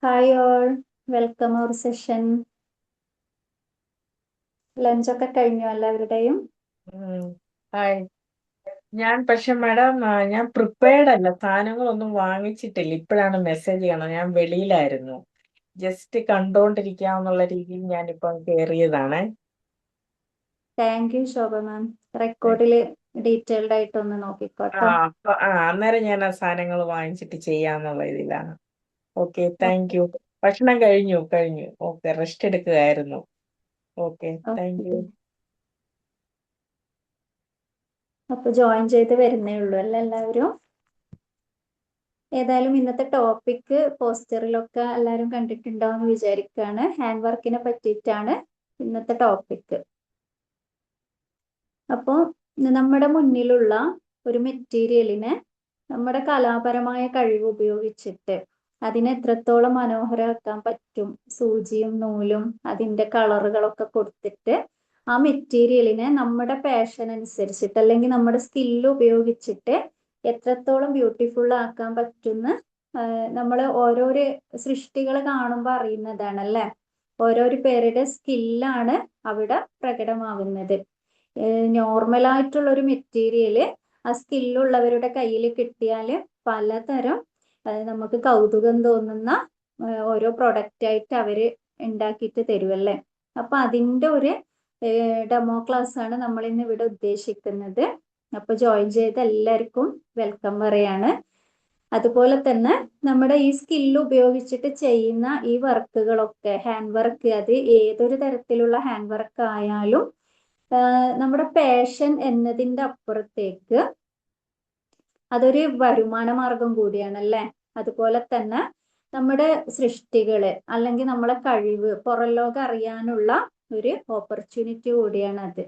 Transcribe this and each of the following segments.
Hi all, welcome our session. ലഞ്ചൊക്കെ കഴിഞ്ഞു എല്ലാവരുടെയും? ഉം. ഹായ്. പക്ഷെ മാഡം, ഞാൻ പ്രിപ്പയർഡ് അല്ല, സാധനങ്ങളൊന്നും വാങ്ങിച്ചിട്ടില്ല. ഇപ്പോഴാണ് മെസ്സേജ് ചെയ്യണം. ഞാൻ വെളിയിലായിരുന്നു. ജസ്റ്റ് കണ്ടോണ്ടിരിക്കാന്നുള്ള രീതിയിൽ ഞാനിപ്പം കേറിയതാണ്. Thank you Shobha ma'am. റെക്കോർഡിൽ ഡീറ്റെയിൽഡ് ആയിട്ടൊന്ന് നോക്കിക്കോട്ടോ. അന്നേരം ഞാൻ ആ സാധനങ്ങൾ വാങ്ങിച്ചിട്ട് ചെയ്യാന്നുള്ള ഇതിലാണ്. Okay, thank you. ഭക്ഷണം കഴിഞ്ഞു. ഓക്കെ, റെസ്റ്റ് എടുക്കുകയായിരുന്നു. Okay, thank you. അപ്പൊ ജോയിൻ ചെയ്ത് വരുന്നേ ഉള്ളൂ അല്ലേ എല്ലാവരും? ഏതായാലും ഇന്നത്തെ ടോപ്പിക് പോസ്റ്ററിലൊക്കെ എല്ലാവരും കണ്ടിട്ടുണ്ടാവും വിചാരിക്കുകയാണ്. ഹാൻഡ് വർക്കിനെ പറ്റിയിട്ടാണ് ഇന്നത്തെ ടോപ്പിക്. അപ്പോൾ നമ്മുടെ മുന്നിലുള്ള ഒരു മെറ്റീരിയലിനെ നമ്മുടെ കലാപരമായ കഴിവ് ഉപയോഗിച്ചിട്ട് അതിനെ എത്രത്തോളം മനോഹരമാക്കാൻ പറ്റും, സൂചിയും നൂലും അതിൻ്റെ കളറുകളൊക്കെ കൊടുത്തിട്ട് ആ മെറ്റീരിയലിനെ നമ്മുടെ പാഷൻ അനുസരിച്ചിട്ട് അല്ലെങ്കിൽ നമ്മുടെ സ്കില്ല് ഉപയോഗിച്ചിട്ട് എത്രത്തോളം ബ്യൂട്ടിഫുൾ ആക്കാൻ പറ്റുന്ന നമ്മൾ ഓരോരോ സൃഷ്ടികൾ കാണുമ്പോൾ അറിയുന്നതാണല്ലേ. ഓരോരോ പേരുടെ സ്കില്ലാണ് അവിടെ പ്രകടമാകുന്നത്. നോർമലായിട്ടുള്ള ഒരു മെറ്റീരിയല് ആ സ്കില്ലുള്ളവരുടെ കയ്യിൽ കിട്ടിയാൽ പലതരം നമുക്ക് കൗതുകം തോന്നുന്ന ഓരോ പ്രൊഡക്റ്റ് ആയിട്ട് അവര് ഉണ്ടാക്കിയിട്ട് തരുമല്ലേ. അപ്പൊ അതിൻ്റെ ഒരു ഡെമോ ക്ലാസ് ആണ് നമ്മൾ ഇന്ന് ഇവിടെ ഉദ്ദേശിക്കുന്നത്. അപ്പൊ ജോയിൻ ചെയ്ത എല്ലാവർക്കും വെൽക്കം പറയാണ്. അതുപോലെ തന്നെ നമ്മുടെ ഈ സ്കില്ല് ഉപയോഗിച്ചിട്ട് ചെയ്യുന്ന ഈ വർക്കുകളൊക്കെ ഹാൻഡ് വർക്ക്, അത് ഏതൊരു തരത്തിലുള്ള ഹാൻഡ് വർക്ക് ആയാലും നമ്മുടെ പാഷൻ എന്നതിൻ്റെ അപ്പുറത്തേക്ക് അതൊരു വരുമാന മാർഗം കൂടിയാണല്ലേ. അതുപോലെ തന്നെ നമ്മുടെ സൃഷ്ടികള് അല്ലെങ്കിൽ നമ്മളെ കഴിവ് പുറം ലോകം അറിയാനുള്ള ഒരു ഓപ്പർച്യൂണിറ്റി കൂടിയാണ് അത്.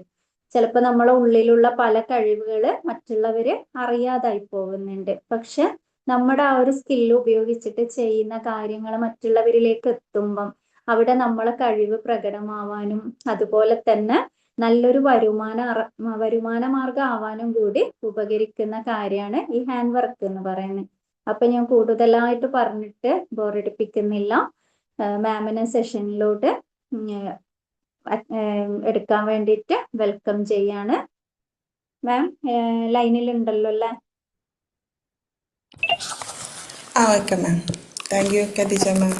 ചിലപ്പോൾ നമ്മളെ ഉള്ളിലുള്ള പല കഴിവുകള് മറ്റുള്ളവര് അറിയാതായി പോകുന്നുണ്ട്. പക്ഷെ നമ്മുടെ ആ ഒരു സ്കില്ല് ഉപയോഗിച്ചിട്ട് ചെയ്യുന്ന കാര്യങ്ങൾ മറ്റുള്ളവരിലേക്ക് എത്തുമ്പം അവിടെ നമ്മളെ കഴിവ് പ്രകടമാവാനും അതുപോലെ തന്നെ നല്ലൊരു വരുമാന മാർഗം ആവാനും കൂടി ഉപകരിക്കുന്ന കാര്യമാണ് ഈ ഹാൻഡ് വർക്ക് എന്ന് പറയുന്നത്. അപ്പൊ ഞാൻ കൂടുതലായിട്ട് പറഞ്ഞിട്ട് ബോറടിപ്പിക്കുന്നില്ല. മാമിനെ സെഷനിലോട്ട് എടുക്കാൻ വേണ്ടിയിട്ട് വെൽക്കം ചെയ്യാണ്. മാം ലൈനിൽ ഉണ്ടല്ലോ അല്ലേ? Okay ma'am. Thank you Khadija ma'am.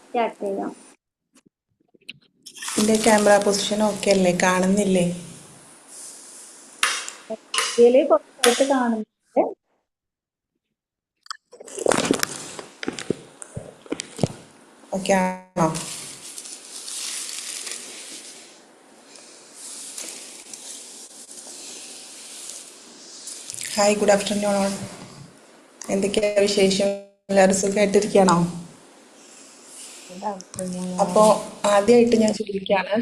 Start ചെയ്യാം. എൻ്റെ ക്യാമറ പൊസിഷൻ ഓക്കെ അല്ലേ? കാണുന്നില്ലേ? ഇതില് കുറച്ചായിട്ട് കാണുന്നുണ്ട്. ഓക്കെ ആണോ? Hi, good afternoon all. എന്തൊക്കെയാണ് വിശേഷം? എല്ലാവരും സുഖമായിട്ടിരിക്കുകയാണോ? അപ്പോൾ ആദ്യമായിട്ട് ഞാൻ ചോദിക്കുകയാണ്.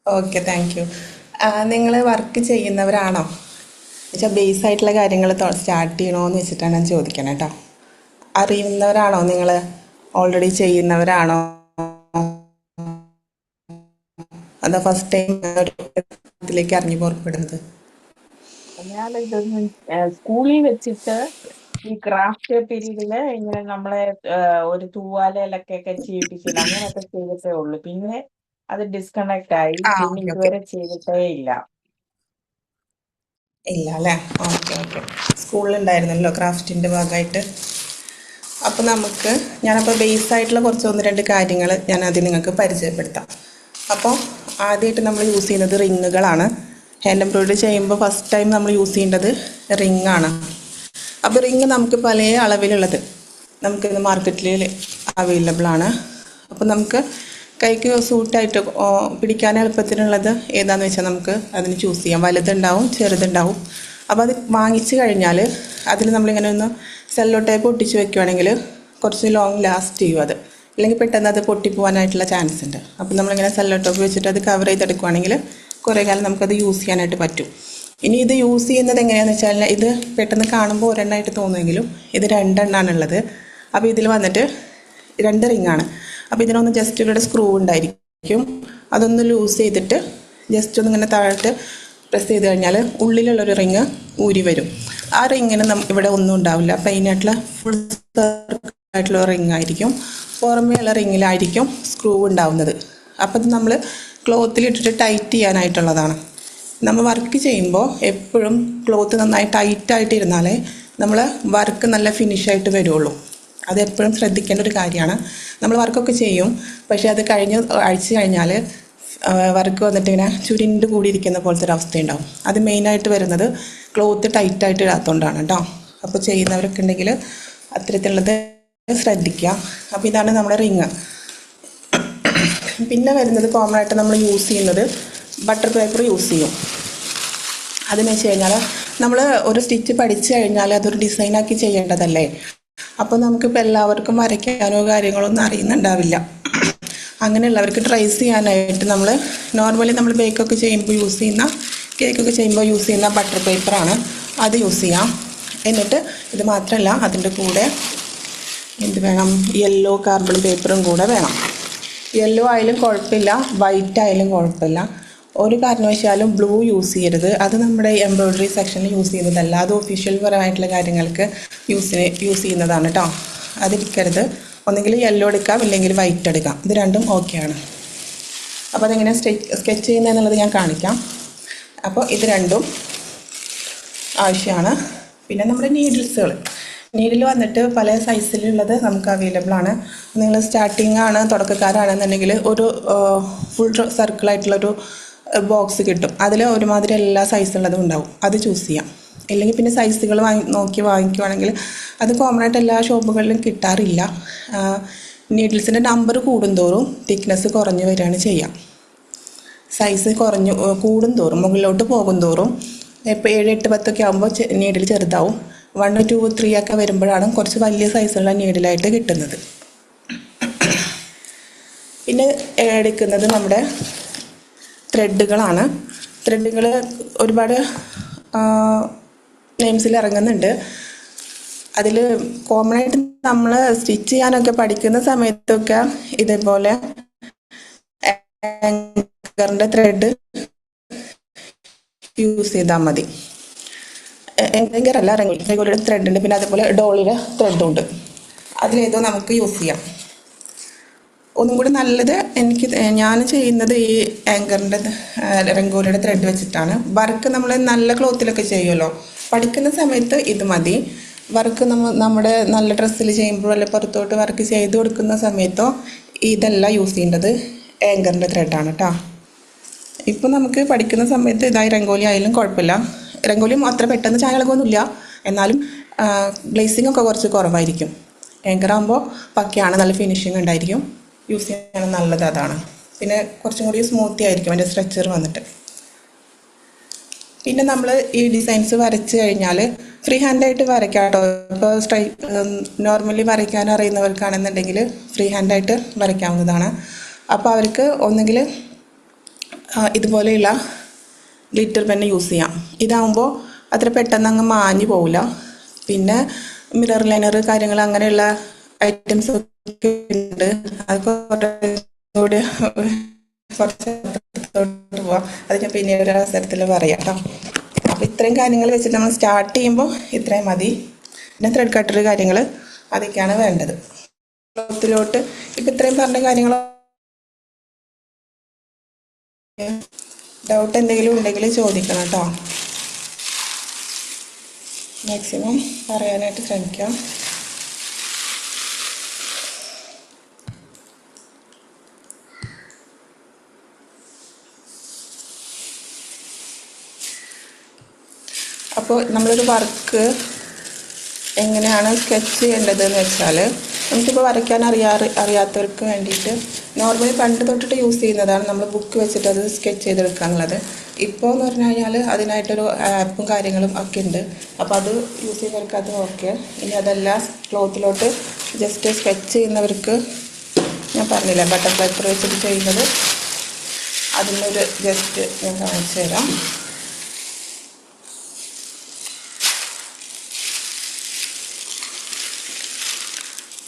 Okay, thank U. നിങ്ങൾ വർക്ക് ചെയ്യുന്നവരാണോ എന്നുവെച്ചാൽ ബേസ് ആയിട്ടുള്ള കാര്യങ്ങൾ സ്റ്റാർട്ട് ചെയ്യണമെന്ന് വെച്ചിട്ടാണ് ഞാൻ ചോദിക്കണം കേട്ടോ. അറിയുന്നവരാണോ നിങ്ങൾ? ഓൾറെഡി ചെയ്യുന്നവരാണോ? അതോ ഫസ്റ്റ് ടൈം ഇതിലേക്ക് ഇറങ്ങി പുറപ്പെടുന്നത്? ഞാനിതൊന്നും സ്കൂളിൽ വെച്ചിട്ട് ഈ ക്രാഫ്റ്റ് പീരീഡില് ഇങ്ങനെ നമ്മളെ ഒരു തൂവാലയിലൊക്കെ ചെയ്യിപ്പിക്കില്ല, അങ്ങനെയൊക്കെ ചെയ്തിട്ടേ ഉള്ളൂ. പിന്നെ അത് ഡിസ്കണക്ട് ആയി, പിന്നെ ഓക്കെ ഓക്കെ. ഇതുവരെ ചെയ്തിട്ടേ ഇല്ല. ഇല്ല അല്ലേ? Okay okay. സ്കൂളിലുണ്ടായിരുന്നല്ലോ ക്രാഫ്റ്റിൻ്റെ ഭാഗമായിട്ട്. അപ്പോൾ ഞാനപ്പോൾ ബേസ് ആയിട്ടുള്ള ഒന്ന് രണ്ട് കാര്യങ്ങൾ ഞാൻ ആദ്യം നിങ്ങൾക്ക് പരിചയപ്പെടുത്താം. അപ്പോൾ ആദ്യമായിട്ട് നമ്മൾ യൂസ് ചെയ്യുന്നത് റിങ്ങുകളാണ്. ഹാൻഡ് എംബ്രോയിഡറി ചെയ്യുമ്പോൾ ഫസ്റ്റ് ടൈം നമ്മൾ യൂസ് ചെയ്യേണ്ടത് റിങ്ങാണ്. അപ്പോൾ റിങ് നമുക്ക് പല അളവിലുള്ളത് നമുക്കിന്ന് മാർക്കറ്റിൽ അവൈലബിൾ ആണ്. അപ്പോൾ നമുക്ക് കൈക്ക് സൂട്ടായിട്ട് പിടിക്കാൻ എളുപ്പത്തിനുള്ളത് ഏതാണെന്ന് വെച്ചാൽ നമുക്ക് അതിന് ചൂസ് ചെയ്യാം. വലുതുണ്ടാവും, ചെറുതുണ്ടാവും. അപ്പോൾ അത് വാങ്ങിച്ച് കഴിഞ്ഞാൽ അതിൽ നമ്മളിങ്ങനെ ഒന്ന് സെല്ലോ ടേപ്പ് ഒട്ടിച്ച് വെക്കുകയാണെങ്കിൽ കുറച്ച് ലോങ് ലാസ്റ്റ് ചെയ്യും അത്. അല്ലെങ്കിൽ പെട്ടെന്ന് അത് പൊട്ടിപ്പോകാനായിട്ടുള്ള ചാൻസ് ഉണ്ട്. അപ്പോൾ നമ്മളിങ്ങനെ സെല്ലോ ടേപ്പ് വെച്ചിട്ട് അത് കവർ ചെയ്തെടുക്കുകയാണെങ്കിൽ കുറേ കാലം നമുക്കത് യൂസ് ചെയ്യാനായിട്ട് പറ്റും. ഇനി ഇത് യൂസ് ചെയ്യുന്നത് എങ്ങനെയാണെന്ന് വെച്ചാൽ, ഇത് പെട്ടെന്ന് കാണുമ്പോൾ ഒരെണ്ണമായിട്ട് തോന്നുമെങ്കിലും ഇത് രണ്ടെണ്ണമാണുള്ളത്. അപ്പോൾ ഇതിൽ വന്നിട്ട് രണ്ട് റിങ്ങാണ്. അപ്പോൾ ഇതിനൊന്ന് ജസ്റ്റ് ഇവിടെ സ്ക്രൂ ഉണ്ടായിരിക്കും. അതൊന്ന് ലൂസ് ചെയ്തിട്ട് ജസ്റ്റ് ഒന്ന് ഇങ്ങനെ താഴോട്ട് പ്രസ് ചെയ്ത് കഴിഞ്ഞാൽ ഉള്ളിലുള്ളൊരു റിങ് ഊരി വരും. ആ റിങ്ങിന് ഇവിടെ ഒന്നും ഉണ്ടാവില്ല. പ്ലെയിനായിട്ടുള്ള ഫുൾ ആയിട്ടുള്ള റിങ് ആയിരിക്കും, പുറമേ ഉള്ള റിങ്ങിലായിരിക്കും സ്ക്രൂ ഉണ്ടാവുന്നത്. അപ്പോൾ ഇത് നമ്മൾ ക്ലോത്തിലിട്ടിട്ട് ടൈറ്റ് ചെയ്യാനായിട്ടുള്ളതാണ്. നമ്മൾ വർക്ക് ചെയ്യുമ്പോൾ എപ്പോഴും ക്ലോത്ത് നന്നായി ടൈറ്റായിട്ട് ഇരുന്നാലേ നമ്മൾ വർക്ക് നല്ല ഫിനിഷായിട്ട് വരുള്ളൂ. അതെപ്പോഴും ശ്രദ്ധിക്കേണ്ട ഒരു കാര്യമാണ്. നമ്മൾ വർക്കൊക്കെ ചെയ്യും, പക്ഷേ അത് അഴിച്ച് കഴിഞ്ഞാൽ വർക്ക് വന്നിട്ട് ഇങ്ങനെ ചുരുണ്ട് കൂടിയിരിക്കുന്ന പോലത്തെ ഒരു അവസ്ഥയുണ്ടാവും. അത് മെയിനായിട്ട് വരുന്നത് ക്ലോത്ത് ടൈറ്റായിട്ട് ഇടാത്തതുകൊണ്ടാണ് കേട്ടോ. അപ്പോൾ ചെയ്യുന്നവരൊക്കെ ഉണ്ടെങ്കിൽ അത്തരത്തിലുള്ളത് ശ്രദ്ധിക്കുക. അപ്പോൾ ഇതാണ് നമ്മുടെ റിങ്. പിന്നെ വരുന്നത് കോമൺ ആയിട്ട് നമ്മൾ യൂസ് ചെയ്യുന്നത് ബട്ടർ പേപ്പർ യൂസ് ചെയ്യും. അതെന്ന് വെച്ച് കഴിഞ്ഞാൽ നമ്മൾ ഒരു സ്റ്റിച്ച് പഠിച്ചു കഴിഞ്ഞാൽ അതൊരു ഡിസൈനാക്കി ചെയ്യേണ്ടതല്ലേ. അപ്പോൾ നമുക്കിപ്പോൾ എല്ലാവർക്കും വരയ്ക്കാനോ കാര്യങ്ങളോ ഒന്നും അറിയുന്നുണ്ടാവില്ല. അങ്ങനെയുള്ളവർക്ക് ട്രേസ് ചെയ്യാനായിട്ട് നമ്മൾ നോർമലി നമ്മൾ കേക്കൊക്കെ ചെയ്യുമ്പോൾ യൂസ് ചെയ്യുന്ന ബട്ടർ പേപ്പറാണ്, അത് യൂസ് ചെയ്യാം. എന്നിട്ട് ഇത് മാത്രമല്ല, അതിൻ്റെ കൂടെ എന്ത് വേണം, യെല്ലോ കാർബൺ പേപ്പറും കൂടെ വേണം. യെല്ലോ ആയാലും കുഴപ്പമില്ല, വൈറ്റ് ആയാലും കുഴപ്പമില്ല. ഒരു കാരണവശാലും ബ്ലൂ യൂസ് ചെയ്യരുത്. അത് നമ്മുടെ എംബ്രോയ്ഡറി സെക്ഷനിൽ യൂസ് ചെയ്യുന്നതല്ല, അത് ഒഫീഷ്യൽ പരമായിട്ടുള്ള കാര്യങ്ങൾക്ക് യൂസ് ചെയ്യുന്നതാണ് കേട്ടോ. അതെടുക്കരുത്. ഒന്നെങ്കിൽ യെല്ലോ എടുക്കാം, ഇല്ലെങ്കിൽ വൈറ്റ് എടുക്കാം. ഇത് രണ്ടും ഓക്കെയാണ്. അപ്പോൾ അതെങ്ങനെ സ്കെച്ച് ചെയ്യുന്നതെന്നുള്ളത് ഞാൻ കാണിക്കാം. അപ്പോൾ ഇത് രണ്ടും ആവശ്യമാണ്. പിന്നെ നമ്മുടെ നീഡിൽ വന്നിട്ട് പല സൈസിലുള്ളത് നമുക്ക് അവൈലബിൾ ആണ്. നിങ്ങൾ സ്റ്റാർട്ടിംഗ് ആണ്, തുടക്കക്കാരാണെന്നുണ്ടെങ്കിൽ ഒരു ഫുൾ സർക്കിളായിട്ടുള്ളൊരു ബോക്സ് കിട്ടും. അതിൽ ഒരുമാതിരി എല്ലാ സൈസുള്ളതും ഉണ്ടാവും, അത് ചൂസ് ചെയ്യാം. ഇല്ലെങ്കിൽ പിന്നെ സൈസുകൾ നോക്കി വാങ്ങിക്കുവാണെങ്കിൽ അത് കോമൺ ആയിട്ട് എല്ലാ ഷോപ്പുകളിലും കിട്ടാറില്ല. നീഡിൽസിൻ്റെ നമ്പർ കൂടുന്തോറും തിക്നെസ് കുറഞ്ഞു വരികയാണ് ചെയ്യുക. സൈസ് കൂടുന്തോറും മുകളിലോട്ട് പോകുന്തോറും ഇപ്പോൾ 7, 8, 10 ആകുമ്പോൾ നീഡിൽ ചെറുതാവും. 1, 2, 3 ഒക്കെ വരുമ്പോഴാണ് കുറച്ച് വലിയ സൈസുള്ള നീഡിലായിട്ട് കിട്ടുന്നത്. പിന്നെ എടുക്കുന്നത് നമ്മുടെ ത്രെഡുകളാണ്. ത്രെഡുകൾ ഒരുപാട് നെയിംസിൽ ഇറങ്ങുന്നുണ്ട്. അതിൽ കോമൺ ആയിട്ട് നമ്മൾ സ്റ്റിച്ച് ചെയ്യാനൊക്കെ പഠിക്കുന്ന സമയത്തൊക്കെ ഇതേപോലെ ആങ്കറിൻ്റെ ത്രെഡ് യൂസ് ചെയ്താൽ മതി. ആങ്കറല്ല, റെഗുലർ ത്രെഡ് ഉണ്ട്. പിന്നെ അതേപോലെ ഡോളിയുടെ ത്രെഡും ഉണ്ട്. അതിലേതോ നമുക്ക് യൂസ് ചെയ്യാം. ഒന്നും കൂടി നല്ലത് ഞാൻ ചെയ്യുന്നത് ഈ ആങ്കറിൻ്റെ രംഗോലിയുടെ ത്രെഡ് വെച്ചിട്ടാണ്. വർക്ക് നമ്മൾ നല്ല ക്ലോത്തിലൊക്കെ ചെയ്യുമല്ലോ, പഠിക്കുന്ന സമയത്ത് ഇത് മതി. വർക്ക് നമ്മുടെ നല്ല ഡ്രസ്സിൽ ചെയ്യുമ്പോഴോ അല്ലെങ്കിൽ പുറത്തോട്ട് വർക്ക് ചെയ്ത് കൊടുക്കുന്ന സമയത്തോ ഇതല്ല യൂസ് ചെയ്യേണ്ടത്, ആങ്കറിൻ്റെ ത്രെഡാണ് കേട്ടോ. ഇപ്പോൾ നമുക്ക് പഠിക്കുന്ന സമയത്ത് ഇതായി രംഗോലി ആയാലും കുഴപ്പമില്ല. രംഗോലിയും അത്ര പെട്ടെന്ന് ചായകളൊന്നുമില്ല, എന്നാലും ഗ്ലേസിംഗ് ഒക്കെ കുറച്ച് കുറവായിരിക്കും. ആങ്കറാകുമ്പോൾ പക്കയാണ്, നല്ല ഫിനിഷിങ് ഉണ്ടായിരിക്കും. യൂസ് ചെയ്യാൻ നല്ലത് അതാണ്. പിന്നെ കുറച്ചും കൂടി സ്മൂത്തി ആയിരിക്കും അതിൻ്റെ സ്ട്രക്ചർ വന്നിട്ട്. പിന്നെ നമ്മൾ ഈ ഡിസൈൻസ് വരച്ച് കഴിഞ്ഞാൽ ഫ്രീ ഹാൻഡായിട്ട് വരയ്ക്കാം കേട്ടോ. ഇപ്പോൾ നോർമലി വരയ്ക്കാൻ അറിയുന്നവർക്കാണെന്നുണ്ടെങ്കിൽ ഫ്രീ ഹാൻഡായിട്ട് വരയ്ക്കാവുന്നതാണ്. അപ്പോൾ അവർക്ക് ഒന്നുകിൽ ഇതുപോലെയുള്ള ഗ്ലിറ്റർ പെന്ന് യൂസ് ചെയ്യാം. ഇതാകുമ്പോൾ അത്ര പെട്ടെന്ന് അങ്ങ് മാഞ്ഞു പോവില്ല. പിന്നെ മിറർ ലൈനർ കാര്യങ്ങൾ അങ്ങനെയുള്ള ഐറ്റംസ് ഒക്കെ ഉണ്ട്. അത് കൂടി കുറച്ച് പോവാം, അത് ഞാൻ പിന്നെ ഒരു അവസരത്തിൽ പറയാം കേട്ടോ. അപ്പോൾ ഇത്രയും കാര്യങ്ങൾ വെച്ചിട്ട് നമ്മൾ സ്റ്റാർട്ട് ചെയ്യുമ്പോൾ ഇത്രയും മതി. പിന്നെ ത്രെഡ് കട്ടർ കാര്യങ്ങൾ അതൊക്കെയാണ് വേണ്ടത്. ക്ലോത്തിലോട്ട് ഇപ്പം ഇത്രയും പറഞ്ഞ കാര്യങ്ങൾ ഡൗട്ട് എന്തെങ്കിലും ഉണ്ടെങ്കിൽ ചോദിക്കണം കേട്ടോ. മാക്സിമം പറയാനായിട്ട് ശ്രമിക്കാം. അപ്പോൾ നമ്മളൊരു വർക്ക് എങ്ങനെയാണ് സ്കെച്ച് ചെയ്യേണ്ടതെന്ന് വെച്ചാൽ, നമുക്കിപ്പോൾ വരയ്ക്കാൻ അറിയാത്തവർക്ക് വേണ്ടിയിട്ട് നോർമലി പണ്ട് തൊട്ടിട്ട് യൂസ് ചെയ്യുന്നതാണ് നമ്മൾ ബുക്ക് വെച്ചിട്ട് അത് സ്കെച്ച് ചെയ്തെടുക്കാനുള്ളത്. ഇപ്പോൾ എന്ന് പറഞ്ഞു കഴിഞ്ഞാൽ അതിനായിട്ടൊരു ആപ്പും കാര്യങ്ങളും ഒക്കെ ഉണ്ട്. അപ്പോൾ അത് യൂസ് ചെയ്യുന്നവർക്ക് അത് ഓക്കെ. ഇനി അതല്ല ക്ലോത്തിലോട്ട് ജസ്റ്റ് സ്കെച്ച് ചെയ്യുന്നവർക്ക് ഞാൻ പറഞ്ഞില്ല ബട്ടർ പേപ്പർ വെച്ചിട്ട് ചെയ്യുന്നത്, അതിനൊരു ജസ്റ്റ് ഞാൻ കാണിച്ചു തരാം.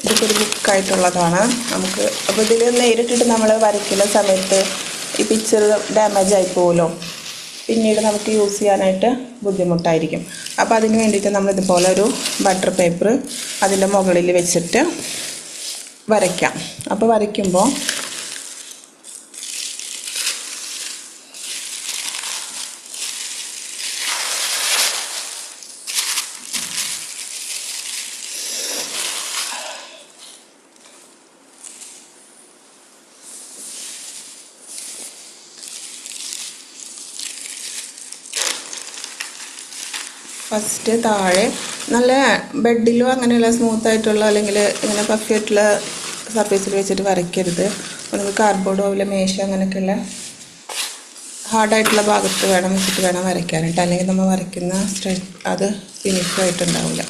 ഇതൊക്കെ ഒരു ബുക്കായിട്ടുള്ളതാണ് നമുക്ക്. അപ്പോൾ ഇതിൽ നേരിട്ടിട്ട് നമ്മൾ വരയ്ക്കുന്ന സമയത്ത് ഈ പിക്ചർ ഡാമേജ് ആയി പോകുമല്ലോ. പിന്നീട് നമുക്ക് യൂസ് ചെയ്യാനായിട്ട് ബുദ്ധിമുട്ടായിരിക്കും. അപ്പോൾ അതിന് വേണ്ടിയിട്ട് നമ്മളിതുപോലെ ഒരു ബട്ടർ പേപ്പർ അതിൻ്റെ മുകളിൽ വെച്ചിട്ട് വരയ്ക്കാം. അപ്പോൾ വരയ്ക്കുമ്പോൾ ഫസ്റ്റ് താഴെ നല്ല ബെഡിലോ അങ്ങനെയുള്ള സ്മൂത്തായിട്ടുള്ള അല്ലെങ്കിൽ ഇങ്ങനെ പഫി ആയിട്ടുള്ള സർഫേസിൽ വെച്ചിട്ട് വരയ്ക്കരുത്. നമുക്ക് കാർഡ്ബോർഡോ അല്ലെങ്കിൽ മേശ അങ്ങനെയൊക്കെയുള്ള ഹാർഡായിട്ടുള്ള ഭാഗത്ത് വെച്ചിട്ട് വേണം വരയ്ക്കാനായിട്ട്. അല്ലെങ്കിൽ നമ്മൾ വരയ്ക്കുന്ന അത് ഫിനിഷ് ആയിട്ടുണ്ടാവില്ല.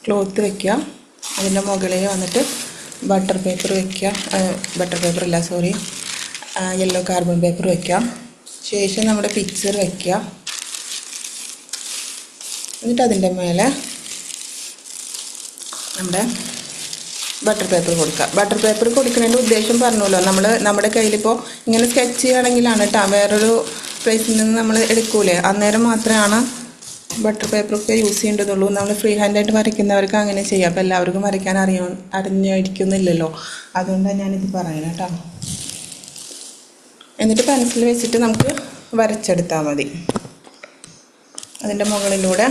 ക്ലോത്ത് വയ്ക്കുക, അതിൻ്റെ മുകളിൽ വന്നിട്ട് ബട്ടർ പേപ്പർ വയ്ക്കുക, യെല്ലോ കാർബൺ പേപ്പർ വയ്ക്കാം. ശേഷം നമ്മുടെ പിക്ചർ വയ്ക്കുക. എന്നിട്ട് അതിൻ്റെ മേലെ നമ്മുടെ ബട്ടർ പേപ്പർ കൊടുക്കുക. ബട്ടർ പേപ്പർ കൊടുക്കുന്നതിൻ്റെ ഉദ്ദേശം പറഞ്ഞല്ലോ, നമ്മുടെ കയ്യിലിപ്പോൾ ഇങ്ങനെ സ്കെച്ച് ചെയ്യുകയാണെങ്കിലാണ് കേട്ടോ, വേറൊരു പ്ലേസിൽ നിന്ന് നമ്മൾ എടുക്കൂലേ, അന്നേരം മാത്രമാണ് ബട്ടർ പേപ്പറൊക്കെ യൂസ് ചെയ്യേണ്ടതുള്ളൂ. നമ്മൾ ഫ്രീ ഹാൻഡായിട്ട് വരയ്ക്കുന്നവർക്ക് അങ്ങനെ ചെയ്യാം. അപ്പോൾ എല്ലാവർക്കും വരയ്ക്കാൻ അറിഞ്ഞിരിക്കുന്നില്ലല്ലോ, അതുകൊണ്ടാണ് ഞാനിത് പറയുന്നത് കേട്ടോ. എന്നിട്ട് പെൻസിൽ വെച്ചിട്ട് നമുക്ക് വരച്ചെടുത്താൽ മതി. അതിൻ്റെ മുകളിലൂടെ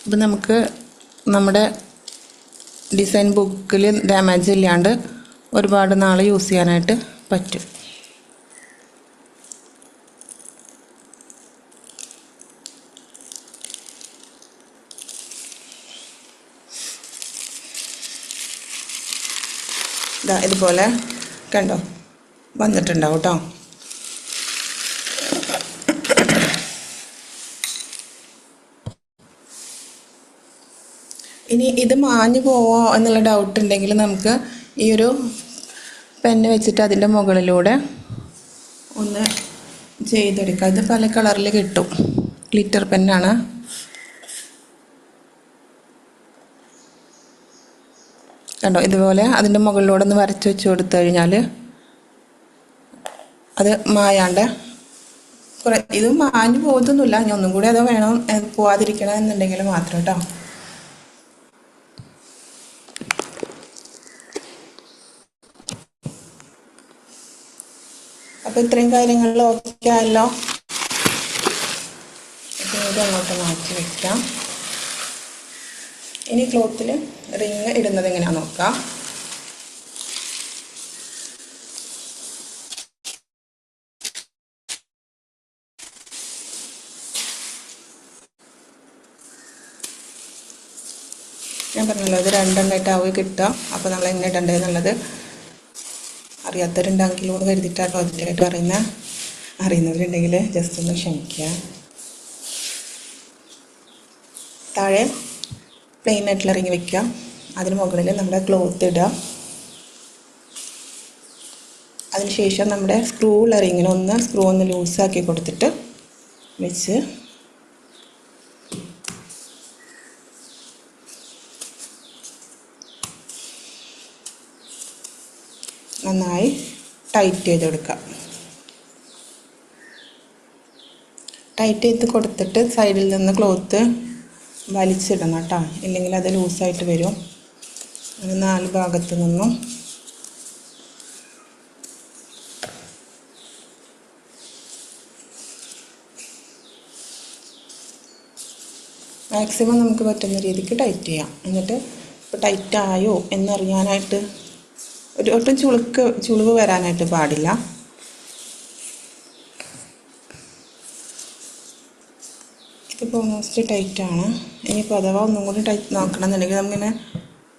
ഇപ്പം നമുക്ക് നമ്മുടെ ഡിസൈൻ ബുക്കിൽ ഡാമേജ് ഇല്ലാണ്ട് ഒരുപാട് നാൾ യൂസ് ചെയ്യാനായിട്ട് പറ്റും. ഇതുപോലെ കണ്ടോ വന്നിട്ടുണ്ടാവും കേട്ടോ. ഇനി ഇത് മാഞ്ഞു പോവോ എന്നുള്ള ഡൗട്ട് ഉണ്ടെങ്കിൽ നമുക്ക് ഈ ഒരു പെന്ന് വെച്ചിട്ട് അതിൻ്റെ മുകളിലൂടെ ഒന്ന് ചെയ്തെടുക്കാം. ഇത് പല കളറിൽ കിട്ടും, ഗ്ലിറ്റർ പെന്നാണ്. കണ്ടോ, ഇതുപോലെ അതിൻ്റെ മുകളിലൂടെ ഒന്ന് വരച്ച് വെച്ച് കൊടുത്തു കഴിഞ്ഞാൽ അത് മായാണ്ട് ഇത് മാഞ്ഞു പോകത്തൊന്നുമില്ല. ഇനി ഒന്നും കൂടി അത് വേണം പോവാതിരിക്കണം എന്നുണ്ടെങ്കിൽ മാത്രം കേട്ടോ. അപ്പോൾ ഇത്രയും കാര്യങ്ങളിൽ ഓക്കെ ആയല്ലോ. ഇത് അങ്ങോട്ട് മാറ്റി വയ്ക്കാം. ഇനി ക്ലോത്തിൽ റിങ് ഇടുന്നത് എങ്ങനെയാണെന്ന് നോക്കാം. ഞാൻ പറഞ്ഞല്ലോ, ഇത് രണ്ടെണ്ണമായിട്ടാവുക കിട്ടുക. അപ്പോൾ നമ്മൾ എങ്ങനെ ഇടേണ്ടതെന്നുള്ളത് അറിയാത്തവരുണ്ടെങ്കിലോ കരുതിയിട്ടാട്ടോ അതിൻ്റെയായിട്ട് അറിയുന്നവരുണ്ടെങ്കിൽ ജസ്റ്റ് ഒന്ന് ക്ഷമിക്കുക. താഴെ പ്ലെയിൻ ആയിട്ടുള്ള റിങ് വയ്ക്കുക, അതിന് മുകളിൽ നമ്മുടെ ക്ലോത്ത് ഇടുക. അതിനുശേഷം നമ്മുടെ സ്ക്രൂ ഉള്ള റിങ്ങിന് സ്ക്രൂ ഒന്ന് ലൂസാക്കി കൊടുത്തിട്ട് വെച്ച് നന്നായി ടൈറ്റ് ചെയ്ത് കൊടുക്കുക. ടൈറ്റ് ചെയ്ത് കൊടുത്തിട്ട് സൈഡിൽ നിന്ന് ക്ലോത്ത് വലിച്ചിടണം കേട്ടോ, ഇല്ലെങ്കിൽ അത് ലൂസായിട്ട് വരും. അങ്ങനെ 4 ഭാഗത്തു നിന്നും മാക്സിമം നമുക്ക് പറ്റുന്ന രീതിക്ക് ടൈറ്റ് ചെയ്യാം. എന്നിട്ട് ഇപ്പോൾ ടൈറ്റ് ആയോ എന്നറിയാനായിട്ട് ഒട്ടും ചുളിവ് വരാനായിട്ട് പാടില്ല. ഇതിപ്പോൾ ഓൾമോസ്റ്റ് ടൈറ്റാണ്. ഇനിയിപ്പോൾ അഥവാ ഒന്നും കൂടി ടൈറ്റ് നോക്കണം എന്നുണ്ടെങ്കിൽ നമ്മളിങ്ങനെ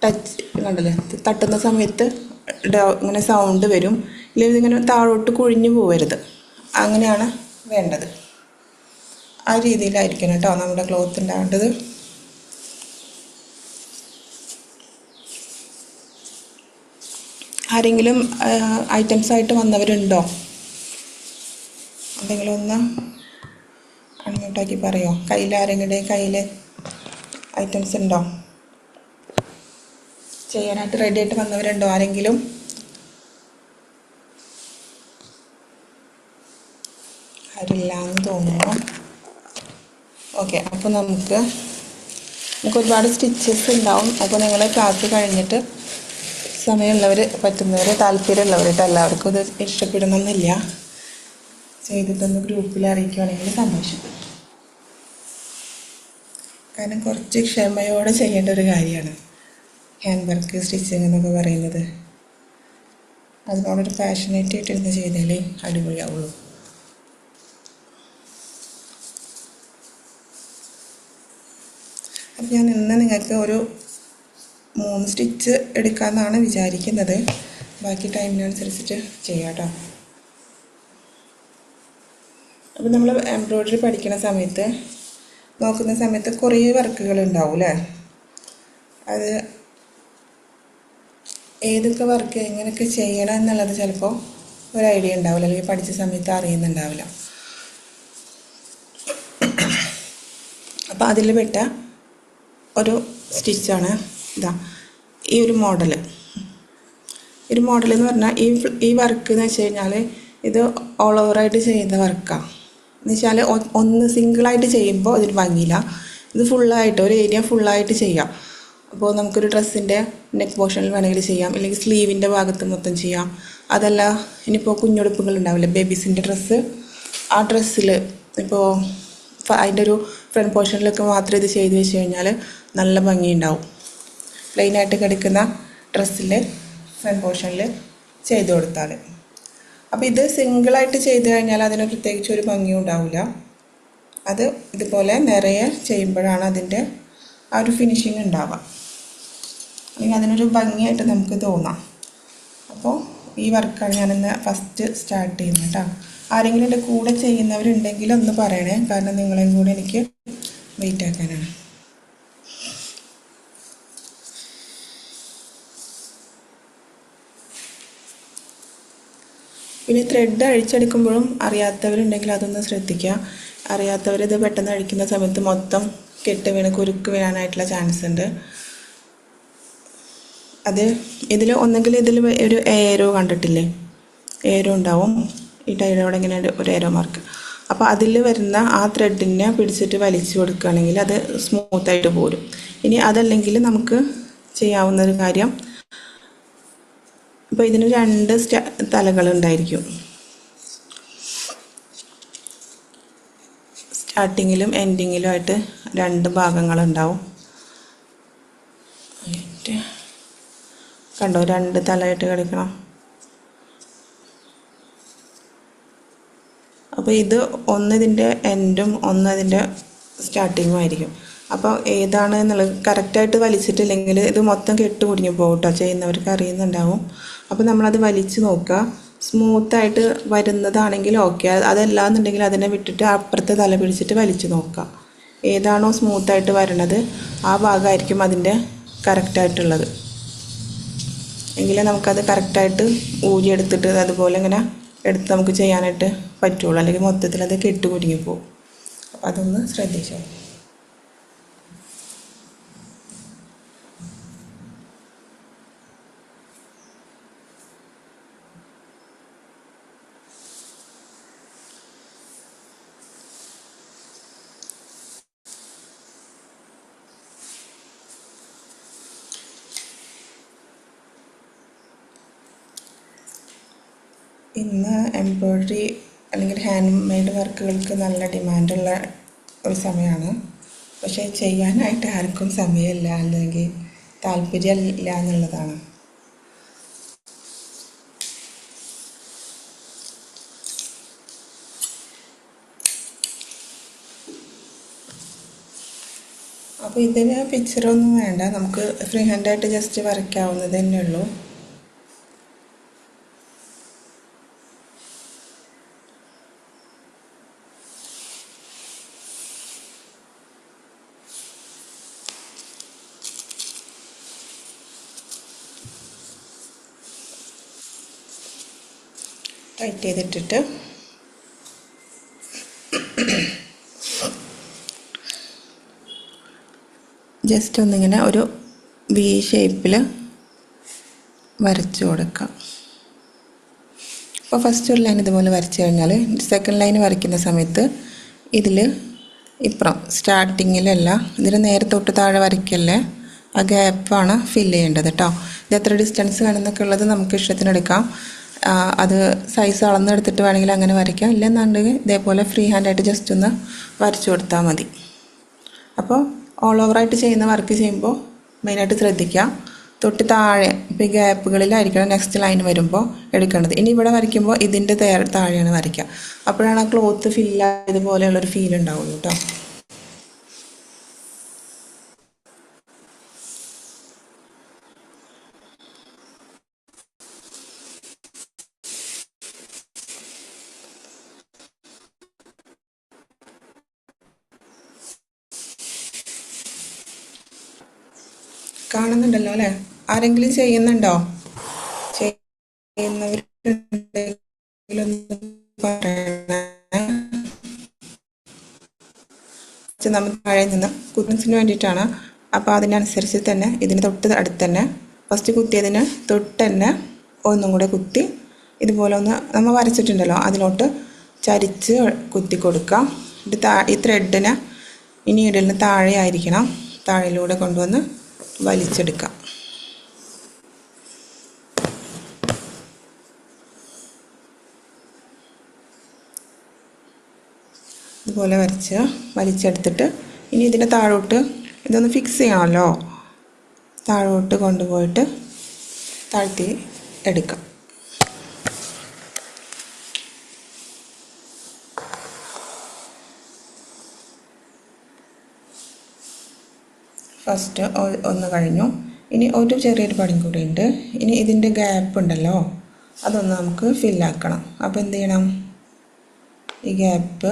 ടച്ച് കണ്ടല്ലേ, തട്ടുന്ന സമയത്ത് ഇങ്ങനെ സൗണ്ട് വരും. ഇല്ലെങ്കിൽ ഇതിങ്ങനെ താഴോട്ട് കുഴിഞ്ഞു പോകരുത്, അങ്ങനെയാണ് വേണ്ടത്. ആ രീതിയിലായിരിക്കണം കേട്ടോ നമ്മുടെ ക്ലോത്ത് ഉണ്ടാവേണ്ടത്. ആരെങ്കിലും ഐറ്റംസായിട്ട് വന്നവരുണ്ടോ? എന്തെങ്കിലും ഒന്ന് ഔട്ടാക്കി പറയോ? കയ്യിൽ ആരെങ്കിലും കയ്യിൽ ഐറ്റംസ് ഉണ്ടോ? ചെയ്യാനായിട്ട് റെഡി ആയിട്ട് വന്നവരുണ്ടോ ആരെങ്കിലും? ആരില്ല എന്ന് തോന്നുന്നു. ഓക്കെ, അപ്പോൾ നമുക്ക് ഒരുപാട് സ്റ്റിച്ചസ് ഉണ്ടാവും. അപ്പോൾ നിങ്ങൾ ക്ലാസ് കഴിഞ്ഞിട്ട് സമയമുള്ളവർ, പറ്റുന്നവർ, താല്പര്യമുള്ളവർ, എല്ലാവർക്കും ഇത് ഇഷ്ടപ്പെടണമെന്നില്ല. ചെയ്തിട്ടൊന്ന് ഗ്രൂപ്പിൽ അറിയിക്കുകയാണെങ്കിൽ സന്തോഷം. കാരണം കുറച്ച് ക്ഷമയോടെ ചെയ്യേണ്ട ഒരു കാര്യമാണ് ഹാൻഡ് വർക്ക്, സ്റ്റിച്ചിങ് എന്നൊക്കെ പറയുന്നത്. അതിനോടൊരു പാഷനേറ്റ് ആയിട്ടിരുന്ന് ചെയ്താലേ അടിപൊളിയാവുള്ളൂ. അപ്പം ഞാൻ ഇന്ന് നിങ്ങൾക്ക് ഒരു 3 സ്റ്റിച്ച് എടുക്കാമെന്നാണ് വിചാരിക്കുന്നത്. ബാക്കി ടൈമിനനുസരിച്ചിട്ട് ചെയ്യാം കേട്ടോ. അപ്പം നമ്മൾ എംബ്രോയ്ഡറി പഠിക്കുന്ന സമയത്ത്, നോക്കുന്ന സമയത്ത് കുറേ വർക്കുകൾ ഉണ്ടാവും അല്ലേ? അത് ഏതൊക്കെ വർക്ക് എങ്ങനെയൊക്കെ ചെയ്യണം എന്നുള്ളത് ചിലപ്പോൾ ഒരു ഐഡിയ ഉണ്ടാവില്ല, അല്ലെങ്കിൽ പഠിച്ച സമയത്ത് അറിയുന്നുണ്ടാവില്ല. അപ്പോൾ അതിൽ പെട്ട ഒരു സ്റ്റിച്ചാണ് ഈ ഒരു മോഡൽ. ഒരു മോഡൽ എന്ന് പറഞ്ഞാൽ ഈ വർക്ക് എന്ന് വെച്ച് കഴിഞ്ഞാൽ ഇത് ഓൾ ഓവറായിട്ട് ചെയ്യുന്ന വർക്കാണ്. എന്ന് വെച്ചാൽ ഒന്ന് സിംഗിളായിട്ട് ചെയ്യുമ്പോൾ അതിന് ഭംഗിയില്ല. ഇത് ഫുള്ളായിട്ട് ഒരു ഏരിയ ഫുള്ളായിട്ട് ചെയ്യാം. അപ്പോൾ നമുക്കൊരു ഡ്രസ്സിൻ്റെ നെക്ക് പോർഷനിൽ വേണമെങ്കിൽ ചെയ്യാം, അല്ലെങ്കിൽ സ്ലീവിൻ്റെ ഭാഗത്ത് മൊത്തം ചെയ്യാം. അതല്ല, ഇനിയിപ്പോൾ കുഞ്ഞുടുപ്പുകൾ ഉണ്ടാവില്ലേ, ബേബീസിൻ്റെ ഡ്രസ്സ്, ആ ഡ്രസ്സിൽ ഇപ്പോൾ അതിൻ്റെ ഒരു ഫ്രണ്ട് പോർഷനിലൊക്കെ മാത്രം ഇത് ചെയ്ത് വെച്ച് കഴിഞ്ഞാൽ നല്ല ഭംഗിയുണ്ടാവും. പ്ലെയിനായിട്ട് കിടക്കുന്ന ഡ്രസ്സിൽ ഫ്രണ്ട് പോർഷനിൽ ചെയ്ത് കൊടുത്താൽ. അപ്പോൾ ഇത് സിംഗിളായിട്ട് ചെയ്ത് കഴിഞ്ഞാൽ അതിന് പ്രത്യേകിച്ച് ഒരു ഭംഗിയും ഉണ്ടാവില്ല. അത് ഇതുപോലെ നിറയെ ചെയ്യുമ്പോഴാണ് അതിൻ്റെ ആ ഒരു ഫിനിഷിങ് ഉണ്ടാവുക, അല്ലെങ്കിൽ അതിനൊരു ഭംഗിയായിട്ട് നമുക്ക് തോന്നാം. അപ്പോൾ ഈ വർക്കാണ് ഞാനിന്ന് ഫസ്റ്റ് സ്റ്റാർട്ട് ചെയ്യുന്നത് കേട്ടോ. ആരെങ്കിലും എൻ്റെ കൂടെ ചെയ്യുന്നവരുണ്ടെങ്കിൽ ഒന്ന് പറയണേ, കാരണം നിങ്ങളെയും കൂടെ എനിക്ക് വെയിറ്റ് ആക്കാനാണ്. പിന്നെ ത്രെഡ് അഴിച്ചെടുക്കുമ്പോഴും അറിയാത്തവരുണ്ടെങ്കിൽ അതൊന്ന് ശ്രദ്ധിക്കുക. അറിയാത്തവരിത് പെട്ടെന്ന് അഴിക്കുന്ന സമയത്ത് മൊത്തം കെട്ട് വീണ് കുരുക്ക് വീഴാനായിട്ടുള്ള ചാൻസ് ഉണ്ട്. അത് ഒന്നെങ്കിൽ ഇതിൽ ഒരു ഏരോ കണ്ടിട്ടില്ലേ, ഏരോ ഉണ്ടാവും ഈ ടൈലോടെ ഇങ്ങനെ ഒരു ഏരോ മാർക്ക്. അപ്പോൾ അതിൽ വരുന്ന ആ ത്രെഡിനെ പിടിച്ചിട്ട് വലിച്ചു കൊടുക്കുകയാണെങ്കിൽ അത് സ്മൂത്തായിട്ട് പോരും. ഇനി അതല്ലെങ്കിൽ നമുക്ക് ചെയ്യാവുന്ന ഒരു കാര്യം, ഇപ്പോൾ ഇതിന് 2 തലകളുണ്ടായിരിക്കും. സ്റ്റാർട്ടിങ്ങിലും എൻഡിങ്ങിലും ആയിട്ട് 2 ഭാഗങ്ങളുണ്ടാവും. കണ്ടോ, 2 തലയായിട്ട് കിടക്കണം. അപ്പോൾ ഇത് ഒന്ന് ഇതിൻ്റെ എൻഡും ഒന്ന് അതിൻ്റെ സ്റ്റാർട്ടിങ്ങും ആയിരിക്കും. അപ്പോൾ ഏതാണ് എന്നുള്ളത് കറക്റ്റായിട്ട് വലിച്ചിട്ടില്ലെങ്കിൽ ഇത് മൊത്തം കെട്ട് കുടുങ്ങി പോകും കേട്ടോ. ചെയ്യുന്നവർക്ക് അറിയുന്നുണ്ടാവും. അപ്പോൾ നമ്മളത് വലിച്ച് നോക്കുക. സ്മൂത്തായിട്ട് വരുന്നതാണെങ്കിൽ ഓക്കെ, അതല്ലാന്നുണ്ടെങ്കിൽ അതിനെ വിട്ടിട്ട് അപ്പുറത്തെ തല പിടിച്ചിട്ട് വലിച്ച് നോക്കുക. ഏതാണോ സ്മൂത്തായിട്ട് വരണത് ആ ഭാഗമായിരിക്കും അതിൻ്റെ കറക്റ്റായിട്ടുള്ളത്. എങ്കിലേ നമുക്കത് കറക്റ്റായിട്ട് ഊരിയെടുത്തിട്ട് അതുപോലെ ഇങ്ങനെ എടുത്ത് നമുക്ക് ചെയ്യാനായിട്ട് പറ്റുള്ളൂ, അല്ലെങ്കിൽ മൊത്തത്തിൽ അത് കെട്ട് കുടുങ്ങിപ്പോവും. അപ്പോൾ അതൊന്ന് ശ്രദ്ധിച്ചോ. ഇന്ന് എംബ്രോയ്ഡറി അല്ലെങ്കിൽ ഹാൻഡ് മെയ്ഡ് വർക്കുകൾക്ക് നല്ല ഡിമാൻഡുള്ള ഒരു സമയമാണ്. പക്ഷേ ചെയ്യാനായിട്ട് ആർക്കും സമയമില്ല, അല്ലെങ്കിൽ താല്പര്യമില്ല എന്നുള്ളതാണ്. അപ്പോൾ ഇതിന് പിക്ചറൊന്നും വേണ്ട, നമുക്ക് ഫ്രീ ഹാൻഡായിട്ട് ജസ്റ്റ് വരയ്ക്കാവുന്നത് തന്നെ ഉള്ളൂ. ടൈറ്റ് ചെയ്തിട്ടിട്ട് ജസ്റ്റ് ഒന്നിങ്ങനെ ഒരു വി ഷേപ്പിൽ വരച്ചു കൊടുക്കാം. അപ്പോൾ ഫസ്റ്റ് ഒരു ലൈൻ ഇതുപോലെ വരച്ചു കഴിഞ്ഞാൽ സെക്കൻഡ് ലൈൻ വരയ്ക്കുന്ന സമയത്ത് ഇതിൽ ഇപ്പുറം സ്റ്റാർട്ടിങ്ങിലല്ല, ഇതിന് നേരെ തൊട്ട് താഴെ വരയ്ക്കല്ലേ, ആ ഗ്യാപ്പാണ് ഫില്ല് ചെയ്യേണ്ടത് കേട്ടോ. ഇത് എത്ര ഡിസ്റ്റൻസ് വേണമെന്നൊക്കെ ഉള്ളത് നമുക്ക് ഇഷ്ടത്തിന് എടുക്കാം. അത് സൈസ് അളന്നെടുത്തിട്ട് വേണമെങ്കിൽ അങ്ങനെ വരയ്ക്കാം. ഇല്ലെന്നുണ്ടെങ്കിൽ ഇതേപോലെ ഫ്രീ ഹാൻഡായിട്ട് ജസ്റ്റ് ഒന്ന് വരച്ചു കൊടുത്താൽ മതി. അപ്പോൾ ഓൾ ഓവറായിട്ട് ചെയ്യുന്ന വർക്ക് ചെയ്യുമ്പോൾ മെയിനായിട്ട് ശ്രദ്ധിക്കുക, തൊട്ട് താഴെ ഇപ്പോൾ ഈ ഗ്യാപ്പുകളിലായിരിക്കണം നെക്സ്റ്റ് ലൈൻ വരുമ്പോൾ എടുക്കേണ്ടത്. ഇനി ഇവിടെ വരയ്ക്കുമ്പോൾ ഇതിൻ്റെ താഴെയാണ് വരയ്ക്കുക. അപ്പോഴാണ് ആ ക്ലോത്ത് ഫില്ലായതുപോലെയുള്ളൊരു ഫീൽ ഉണ്ടാവുള്ളൂ കേട്ടോ. കാണുന്നുണ്ടല്ലോ അല്ലേ? ആരെങ്കിലും ചെയ്യുന്നുണ്ടോ? ചെയ്യുന്നവരുണ്ടെങ്കിലൊന്ന് പറയണേ. നമുക്ക് താഴെ നിന്ന് കുത്തൻസിന് വേണ്ടിയിട്ടാണ്. അപ്പോൾ അതിനനുസരിച്ച് തന്നെ ഇതിന് തൊട്ട് അടുത്ത് തന്നെ ഫസ്റ്റ് കുത്തിയതിന് തൊട്ട് തന്നെ ഒന്നും കൂടെ കുത്തി ഇതുപോലെ ഒന്ന് നമ്മൾ വരച്ചിട്ടുണ്ടല്ലോ അതിലോട്ട് ചരിച്ച് കുത്തി കൊടുക്കാം. ഈ ത്രെഡിന് ഈ നീഡിലിന് താഴെ ആയിരിക്കണം, താഴെയിലൂടെ കൊണ്ടുവന്ന് വലിച്ചെടുക്കാം. ഇതുപോലെ വലിച്ചെടുത്തിട്ട് ഇനി ഇതിൻ്റെ താഴോട്ട് ഇതൊന്ന് ഫിക്സ് ചെയ്യണമല്ലോ, താഴോട്ട് കൊണ്ടുപോയിട്ട് താഴ്ത്തി എടുക്കാം. ഫസ്റ്റ് ഒന്ന് കഴിഞ്ഞു. ഇനി ഒരു ചെറിയൊരു പണിയും കൂടി ഉണ്ട്. ഇനി ഇതിൻ്റെ ഗ്യാപ്പ് ഉണ്ടല്ലോ അതൊന്ന് നമുക്ക് ഫില്ലാക്കണം. അപ്പോൾ എന്ത് ചെയ്യണം, ഈ ഗ്യാപ്പ്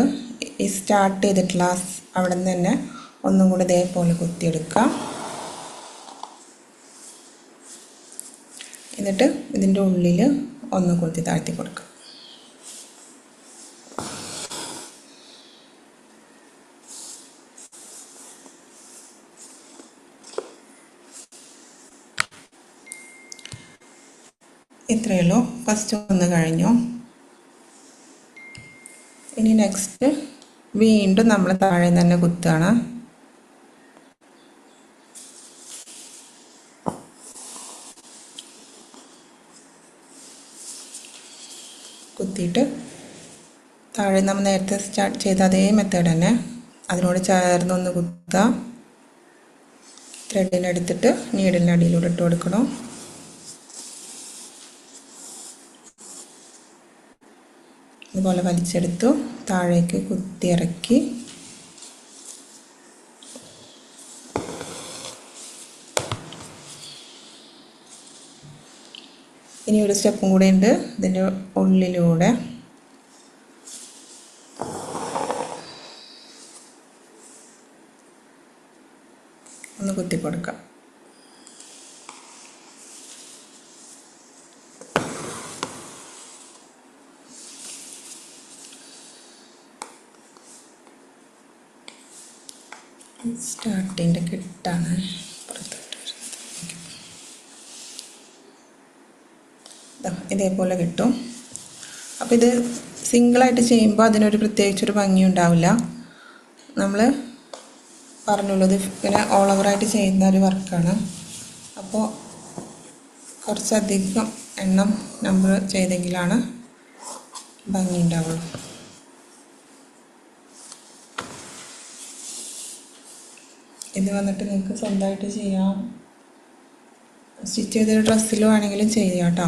ഈ സ്റ്റാർട്ട് ചെയ്തിട്ടുള്ള അവിടെ നിന്ന് തന്നെ ഒന്നും കൂടി ഇതേപോലെ കുത്തിയെടുക്കാം. എന്നിട്ട് ഇതിൻ്റെ ഉള്ളിൽ ഒന്ന് കുത്തി താഴ്ത്തി കൊടുക്കാം. ഇത്രയേ ഉള്ളൂ. ഫസ്റ്റ് ഒന്ന് കഴിഞ്ഞു. ഇനി നെക്സ്റ്റ് വീണ്ടും നമ്മൾ താഴെ തന്നെ കുത്തുകയാണ്. കുത്തിയിട്ട് താഴെ നമ്മൾ നേരത്തെ സ്റ്റാർട്ട് ചെയ്ത അതേ മെത്തേഡ് തന്നെ അതിനോട് ചേർന്നൊന്ന് കുത്തുക. ത്രെഡിനെടുത്തിട്ട് നീഡിലിൻ്റെ അടിയിലൂടെ ഇട്ട് കൊടുക്കണം. ഇതുപോലെ വലിച്ചെടുത്തു, താഴേക്ക് കുത്തി ഇറക്കി ഇനി ഒരു സ്റ്റെപ്പും കൂടെ ഉണ്ട്. ഇതിൻ്റെ ഉള്ളിലൂടെ ഒന്ന് കുത്തി കൊടുക്കാം. സ്റ്റാർട്ടിൻ്റെ കെട്ടാണ് ഇതേപോലെ കിട്ടും. അപ്പോൾ ഇത് സിംഗിളായിട്ട് ചെയ്യുമ്പോൾ അതിനൊരു പ്രത്യേകിച്ചൊരു ഭംഗി ഉണ്ടാവില്ല. നമ്മൾ പറഞ്ഞുള്ളൂ ഇത് ഇങ്ങനെ ഓൾ ഓവറായിട്ട് ചെയ്യുന്ന ഒരു വർക്കാണ്. അപ്പോൾ കുറച്ചധികം നമ്പർ ചെയ്തെങ്കിലാണ് ഭംഗി ഉണ്ടാവുള്ളൂ. ഇത് വന്നിട്ട് നിങ്ങൾക്ക് സ്വന്തമായിട്ട് ചെയ്യാം. സ്റ്റിച്ച് ചെയ്തൊരു ഡ്രസ്സിൽ വേണമെങ്കിലും ചെയ്യാം കേട്ടോ.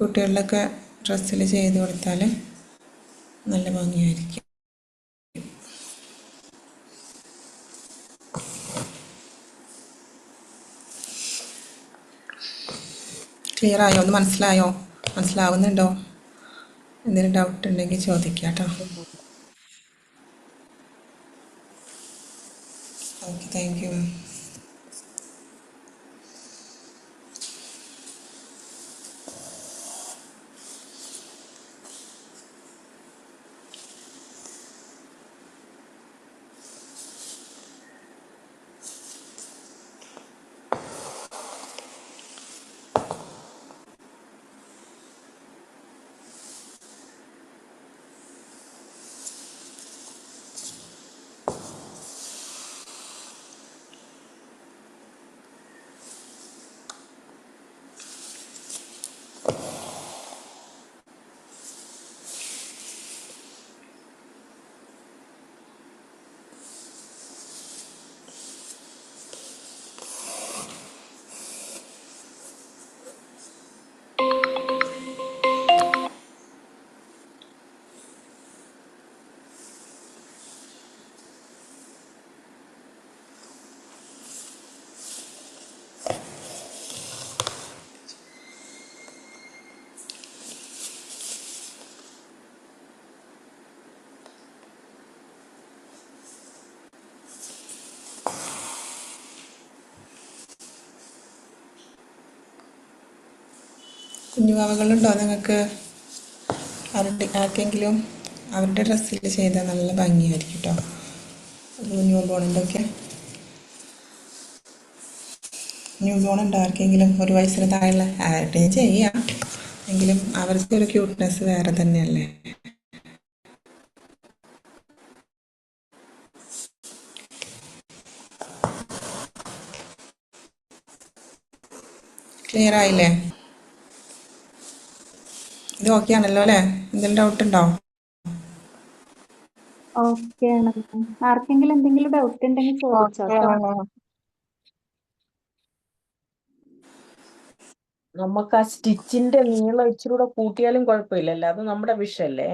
കുട്ടികളിലൊക്കെ ഡ്രസ്സിൽ ചെയ്ത് കൊടുത്താൽ നല്ല ഭംഗിയായിരിക്കും. ക്ലിയർ ആയോ? ഒന്ന് മനസ്സിലാവുന്നുണ്ടോ? എന്തെങ്കിലും ഡൗട്ട് ഉണ്ടെങ്കിൽ ചോദിക്കാം കേട്ടോ. Okay, thank U. കുഞ്ഞുവാവകളുണ്ടോ നിങ്ങൾക്ക്? ആർക്കെങ്കിലും അവരുടെ ഡ്രസ്സിൽ ചെയ്താൽ നല്ല ഭംഗിയായിരിക്കും കേട്ടോ. ന്യൂ ബോണിൻ്റെ ഒക്കെ ന്യൂ ബോൺ ഉണ്ടോ ആർക്കെങ്കിലും? 1 വയസ്സിന് താഴെയുള്ള ആരുടെയും ചെയ്യാം, എങ്കിലും അവർക്ക് ഒരു ക്യൂട്ട്നെസ് വേറെ തന്നെയല്ലേ. ക്ലിയർ ആയില്ലേ? ഇത് ഓക്കെ ആണല്ലോ അല്ലേ? എന്തെങ്കിലും ഡൗട്ട് ഉണ്ടോ? ഓക്കെ ആണ്. ആർക്കെങ്കിലും എന്തെങ്കിലും ഡൗട്ട് ഉണ്ടെങ്കിൽ ചോദിച്ചോട്ടോ. നമുക്ക് ആ സ്റ്റിച്ചിന്റെ നീളം ഇച്ചിരി കൂടെ കൂട്ടിയാലും കുഴപ്പമില്ലല്ലോ, അത് നമ്മുടെ വിഷയല്ലേ.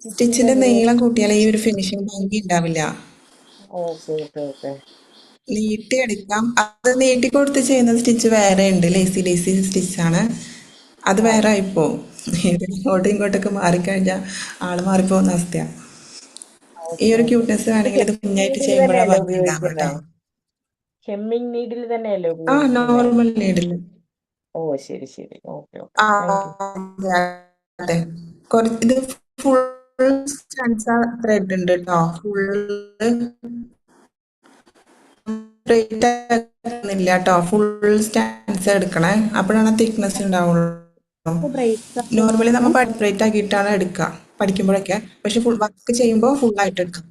സ്റ്റിച്ചിന്റെ നീളം കൂട്ടിയാൽ ഈ ഒരു ഫിനിഷിങ് ഭംഗി ഉണ്ടാവില്ല. Okay okay okay. നീട്ടി എടുക്കാം. അത് നീട്ടി കൊടുത്ത് ചെയ്യുന്ന സ്റ്റിച്ച് വേറെ ഉണ്ട്, ലേസി ലേസി സ്റ്റിച്ചാണ്. അത് വേറെ ആയിപ്പോവും. ഇത് ഇങ്ങോട്ടും ഇങ്ങോട്ടൊക്കെ മാറിക്കഴിഞ്ഞാൽ ആള് മാറിപ്പോകുന്ന അവസ്ഥയാണ്. ഈ ഒരു ക്യൂട്ട്നെസ് വേണമെങ്കിൽ ഇത് കുഞ്ഞായിട്ട് ചെയ്യുമ്പോഴാണ് ഭംഗി ഉണ്ടാവുക കേട്ടോ. ഹെമ്മിങ് നീഡിൽ തന്നെയല്ലേ ആ ഉപയോഗിക്കുന്നത്? Normal needle. ഓ ശരി ശരി, ഓക്കെ ഓക്കെ, ആ താങ്ക് യു. അതെ അതെ. ഇത് ഫുൾ ത്രെഡ് ഉണ്ട് കേട്ടോ. ഫുള്ള് സ്ട്രെയിറ്റ് ആക്കുന്നില്ല കേട്ടോ. ഫുൾ സ്റ്റാൻസ് എടുക്കണേ, അപ്പോഴാണ് തിക്നെസ് ഉണ്ടാവുള്ളൂ. ബ്രേക്ക് നോർമലി നമ്മൾ ബ്രേറ്റ് ആക്കിയിട്ടാണ് എടുക്കുക പഠിക്കുമ്പോഴൊക്കെ, പക്ഷെ ഫുൾ വർക്ക് ചെയ്യുമ്പോൾ ഫുള്ളായിട്ട് എടുക്കാം.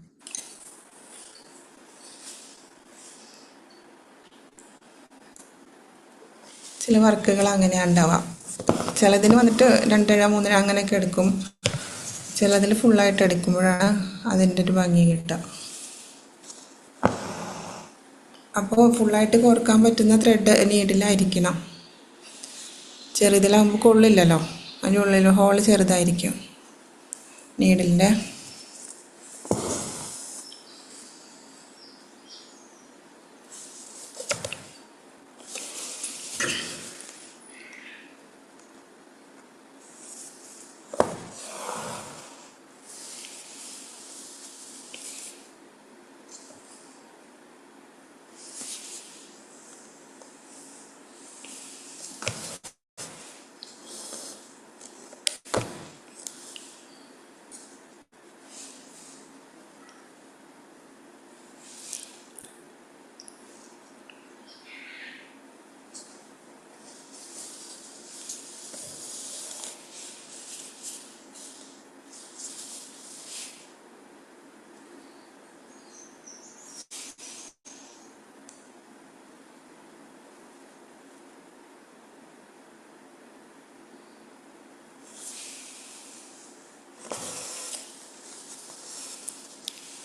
ചില വർക്കുകൾ അങ്ങനെയാണ് ഉണ്ടാവുക. ചിലതിന് വന്നിട്ട് 2 3 അങ്ങനെയൊക്കെ എടുക്കും. ചിലതിൽ ഫുള്ളായിട്ട് എടുക്കുമ്പോഴാണ് അതിൻ്റെ ഒരു ഭംഗി കിട്ടുക. അപ്പോൾ ഫുള്ളായിട്ട് കോർക്കാൻ പറ്റുന്ന ത്രെഡ് നീഡിലായിരിക്കണം. ചെറുതിലാകുമ്പോൾ കൊള്ളില്ലല്ലോ, അതിൻ്റെ ഉള്ളിൽ ഹോൾ ചെറുതായിരിക്കും നീഡിലിൻ്റെ.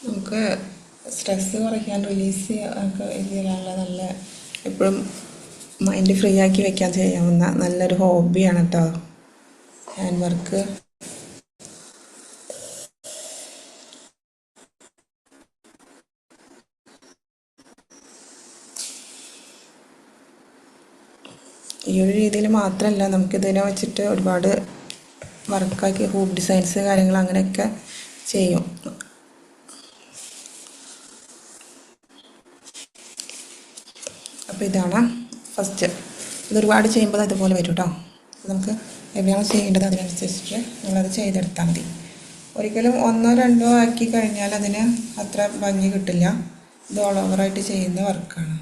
നമുക്ക് സ്ട്രെസ്സ് കുറയ്ക്കാൻ, റിലീസ് ചെയ്യാനുള്ള നല്ല എപ്പോഴും മൈൻഡ് ഫ്രീ ആക്കി വെക്കാൻ ചെയ്യാവുന്ന നല്ലൊരു ഹോബിയാണ് കേട്ടോ ഹാൻഡ് വർക്ക്. ഈ ഒരു രീതിയിൽ മാത്രമല്ല, നമുക്കിതിനെ വെച്ചിട്ട് ഒരുപാട് വർക്കാക്കി ഹൂപ്പ് ഡിസൈൻസ് കാര്യങ്ങൾ അങ്ങനെയൊക്കെ ചെയ്യും. അപ്പോൾ ഇതാണ് ഫസ്റ്റ്. ഇത് ഒരുപാട് ചെയ്യുമ്പോൾ അതുപോലെ വരും കേട്ടോ. നമുക്ക് എവിടെയാണോ ചെയ്യേണ്ടത് അതിനനുസരിച്ചിട്ട് നമ്മളത് ചെയ്തെടുത്താൽ മതി. ഒരിക്കലും 1 2 ആക്കി കഴിഞ്ഞാൽ അതിന് അത്ര ഭംഗി കിട്ടില്ല. ഇത് ഓൾ ഓവറായിട്ട് ചെയ്യുന്ന വർക്കാണ്.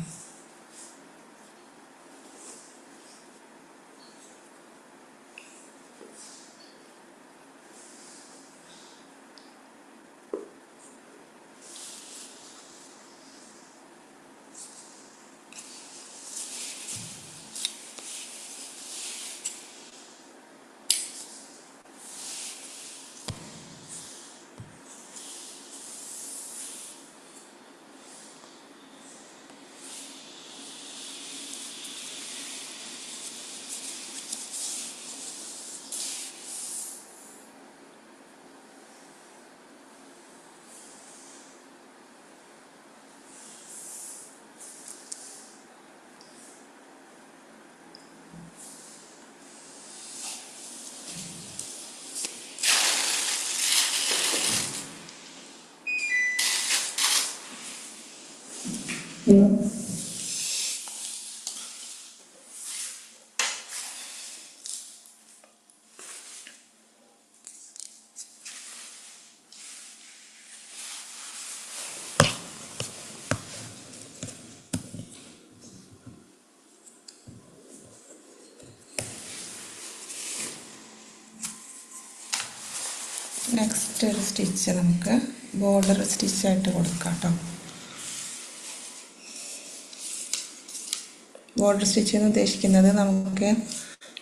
നെക്സ്റ്റ് ഒരു സ്റ്റിച്ച് നമുക്ക് ബോർഡർ സ്റ്റിച്ചായിട്ട് കൊടുക്കാം കേട്ടോ. ബോർഡർ സ്റ്റിച്ച് എന്ന് ഉദ്ദേശിക്കുന്നത് നമുക്ക്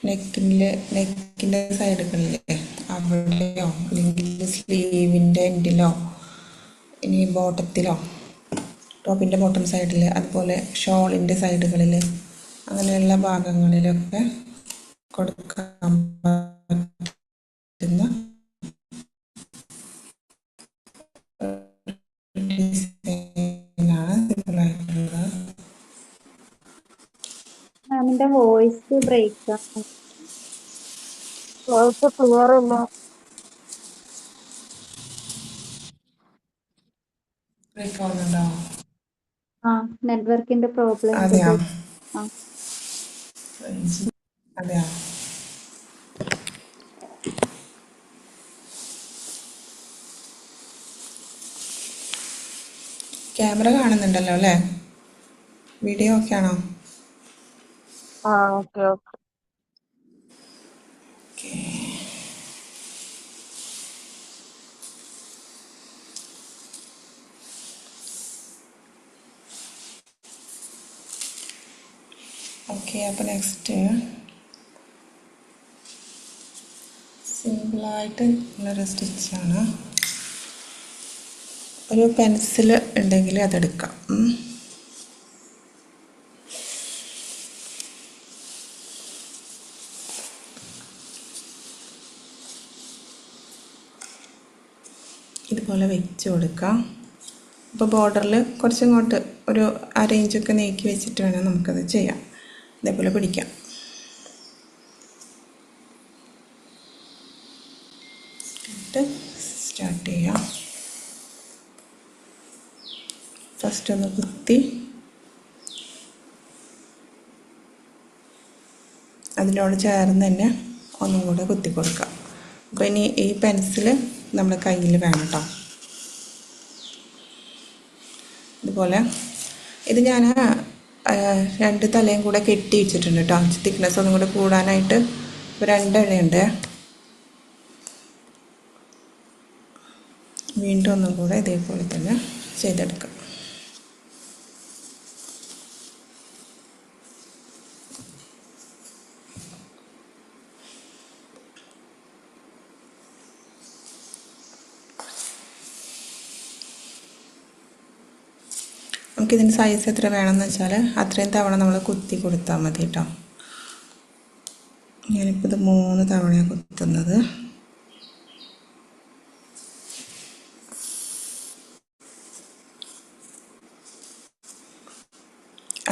നെക്കിൻ്റെ സൈഡുകളിൽ അവിടെയോ അല്ലെങ്കിൽ സ്ലീവിൻ്റെ എൻഡിലോ ഇനി ബോട്ടത്തിലോ ടോപ്പിൻ്റെ ബോട്ടം സൈഡിൽ അതുപോലെ ഷോളിൻ്റെ സൈഡുകളിൽ അങ്ങനെയുള്ള ഭാഗങ്ങളിലൊക്കെ കൊടുക്കാൻ പറ്റുന്ന ഡിസൈനാണ് സിമ്പിളായിട്ടുള്ളത്. മാമിന്റെ വോയിസ് ബ്രേക്ക് ആണ്. വോയിസ് ക്ലിയർ ഇല്ല. ബ്രേക്ക് ആവുന്നുണ്ടോ? ആ നെറ്റ്വർക്കിന്റെ പ്രോബ്ലം ഉണ്ട്. അതെയോ? ആ അതെയോ? ക്യാമറ കാണുന്നുണ്ടല്ലോ അല്ലേ? വീഡിയോ ഓക്കെ ആണോ? Okay okay. ഓക്കെ, അപ്പോൾ നെക്സ്റ്റ് സിമ്പിളായിട്ട് ഉള്ളൊരു സ്റ്റിച്ചാണ്. ഒരു പെൻസിൽ ഉണ്ടെങ്കിൽ അതെടുക്കാം. ഇതുപോലെ വെച്ച് കൊടുക്കാം. അപ്പോൾ ബോർഡറിൽ കുറച്ചിങ്ങോട്ട് ഒരു അരയിഞ്ചൊക്കെ നീക്കി വെച്ചിട്ട് വേണം നമുക്കത് ചെയ്യാം. ഇതേപോലെ പിടിക്കാം. എന്നിട്ട് സ്റ്റാർട്ട് ചെയ്യാം. ഫസ്റ്റ് ഒന്ന് കുത്തി അതിനോട് ചേർന്ന് തന്നെ ഒന്നും കൂടെ കുത്തി കൊടുക്കാം. അപ്പോൾ ഇനി ഈ പെൻസിൽ നമ്മുടെ കയ്യിൽ വേണം കേട്ടോ. ഇതുപോലെ ഇത് ഞാൻ 2 തലയും കൂടെ കെട്ടി വെച്ചിട്ടുണ്ട് കേട്ടോ, തിക്നെസ് ഒന്നും കൂടെ കൂടാനായിട്ട്. ഇപ്പോൾ 2 ഇഴയുണ്ട്. വീണ്ടും ഒന്നും കൂടെ ഇതേപോലെ തന്നെ ചെയ്തെടുക്കാം. നമുക്കിതിൻ്റെ സൈസ് എത്ര വേണമെന്ന് വെച്ചാൽ അത്രയും തവണ നമ്മൾ കുത്തി കൊടുത്താൽ മതി കേട്ടോ. ഞാനിപ്പോൾ ഇത് 3 തവണയാണ് കുത്തുന്നത്.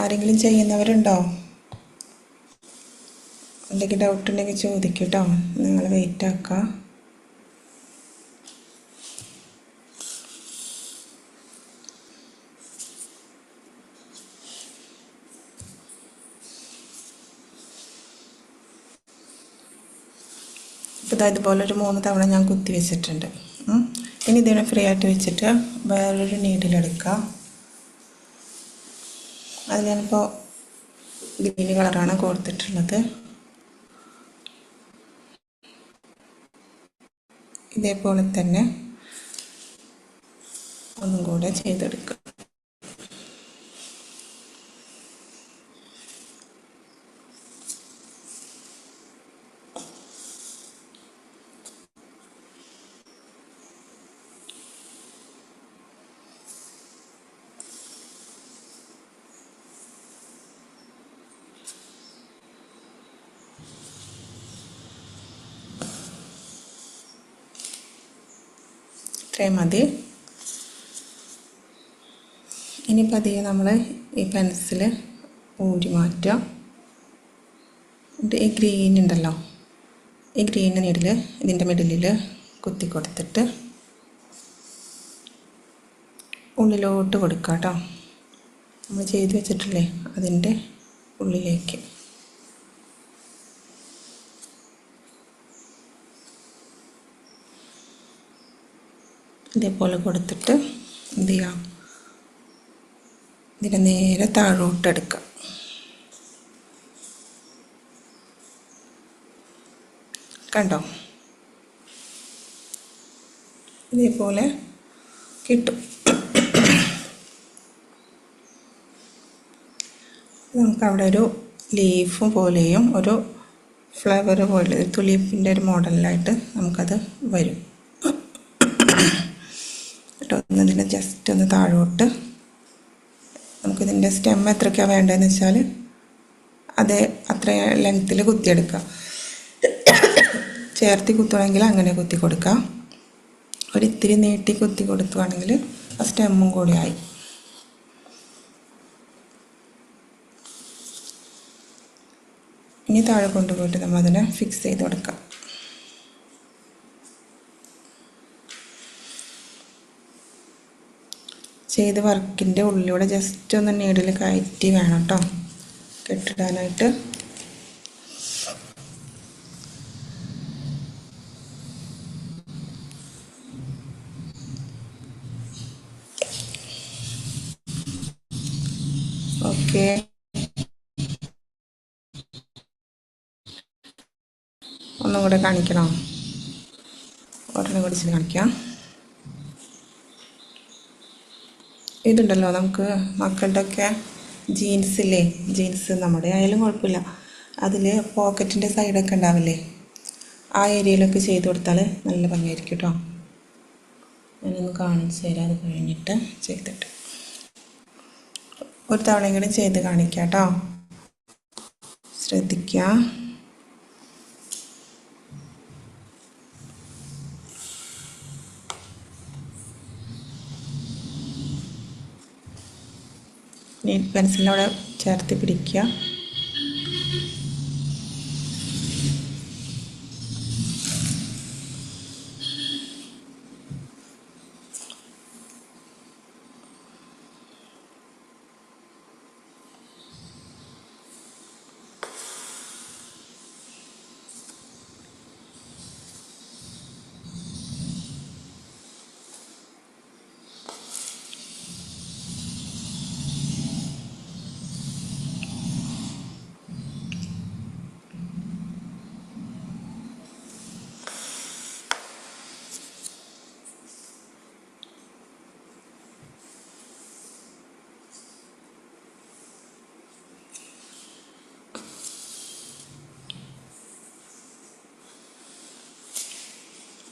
ആരെങ്കിലും ചെയ്യുന്നവരുണ്ടോ? എന്തെങ്കിലും ഡൗട്ട് ഉണ്ടെങ്കിൽ ചോദിക്കും കേട്ടോ. നിങ്ങൾ വെയിറ്റ് ആക്കുക. ഇപ്പോൾ ഇതുപോലെ ഒരു 3 തവണ ഞാൻ കുത്തി വെച്ചിട്ടുണ്ട്. ഇനി ഇതിനെ ഫ്രീ ആയിട്ട് വെച്ചിട്ട് വേറൊരു നീഡിലെടുക്കാം. അത് ഞാനിപ്പോൾ ഗ്രീൻ കളറാണ് കൊടുത്തിട്ടുള്ളത്. ഇതേപോലെ തന്നെ ഒന്നും കൂടെ ചെയ്തെടുക്കുക. ഇത്രയും മതി. ഇനി പതിയെ നമ്മൾ ഈ പെൻസിൽ ഊരി മാറ്റുക. ഈ ഗ്രീൻ ഉണ്ടല്ലോ, ഈ ഗ്രീൻ നീഡിൽ ഇതിൻ്റെ മിഡിലിൽ കുത്തി കൊടുത്തിട്ട് ഉള്ളിലോട്ട് കൊടുക്കുക കേട്ടോ. നമ്മൾ ചെയ്ത് വെച്ചിട്ടില്ലേ അതിൻ്റെ ഉള്ളിലേക്ക്. ഇതേപോലെ കൊടുത്തിട്ട് എന്ത് ചെയ്യാം, ഇതിനെ നേരെ താഴോട്ടെടുക്കാം. കണ്ടോ? ഇതേപോലെ കിട്ടും. നമുക്കവിടെ ഒരു ലീഫ് പോലെയും ഒരു ഫ്ലവർ പോലെ തുലിപ്പിൻ്റെ ഒരു മോഡലിലായിട്ട് നമുക്കത് വരും കേട്ടോ. ഒന്നതിന് ജസ്റ്റ് ഒന്ന് താഴോട്ട് നമുക്കിതിൻ്റെ സ്റ്റെം എത്രയ്ക്കാണ് വേണ്ടതെന്ന് വെച്ചാൽ അതേ അത്ര ലെങ്ത്തിൽ കുത്തിയെടുക്കാം. ചേർത്തി കുത്തുകയാണെങ്കിൽ അങ്ങനെ കുത്തി കൊടുക്കാം. ഒരിത്തിരി നീട്ടി കുത്തി കൊടുത്തുവാണെങ്കിൽ ആ സ്റ്റെമ്മും കൂടി ആയി. ഇനി താഴെ കൊണ്ടുപോയിട്ട് നമ്മളതിനെ ഫിക്സ് ചെയ്ത് കൊടുക്കാം. ചെയ്ത് വർക്കിൻ്റെ ഉള്ളിലൂടെ ജസ്റ്റ് ഒന്ന് നീഡിൽ കയറ്റി വേണം കേട്ടോ കെട്ടിടാനായിട്ട്. ഓക്കെ, ഒന്നും കൂടെ കാണിക്കണോ? ഒരെണ്ണം കൂടി കാണിക്കാം. ഇതുണ്ടല്ലോ, നമുക്ക് മക്കളുടെയൊക്കെ ജീൻസില്ലേ, ജീൻസ് നമ്മുടെ ആയാലും കുഴപ്പമില്ല, അതിൽ പോക്കറ്റിൻ്റെ സൈഡൊക്കെ ഉണ്ടാവില്ലേ, ആ ഏരിയയിലൊക്കെ ചെയ്ത് കൊടുത്താൽ നല്ല ഭംഗിയായിരിക്കും കേട്ടോ. ഞാനൊന്ന് കാണിച്ചു തരാം അത് കഴിഞ്ഞിട്ട് ചെയ്തിട്ട്. ഒരു തവണയും കൂടി ചെയ്ത് കാണിക്കാം കേട്ടോ, ശ്രദ്ധിക്കുക. പെൻസിലിനോടെ ചേർത്ത് പിടിക്കുക.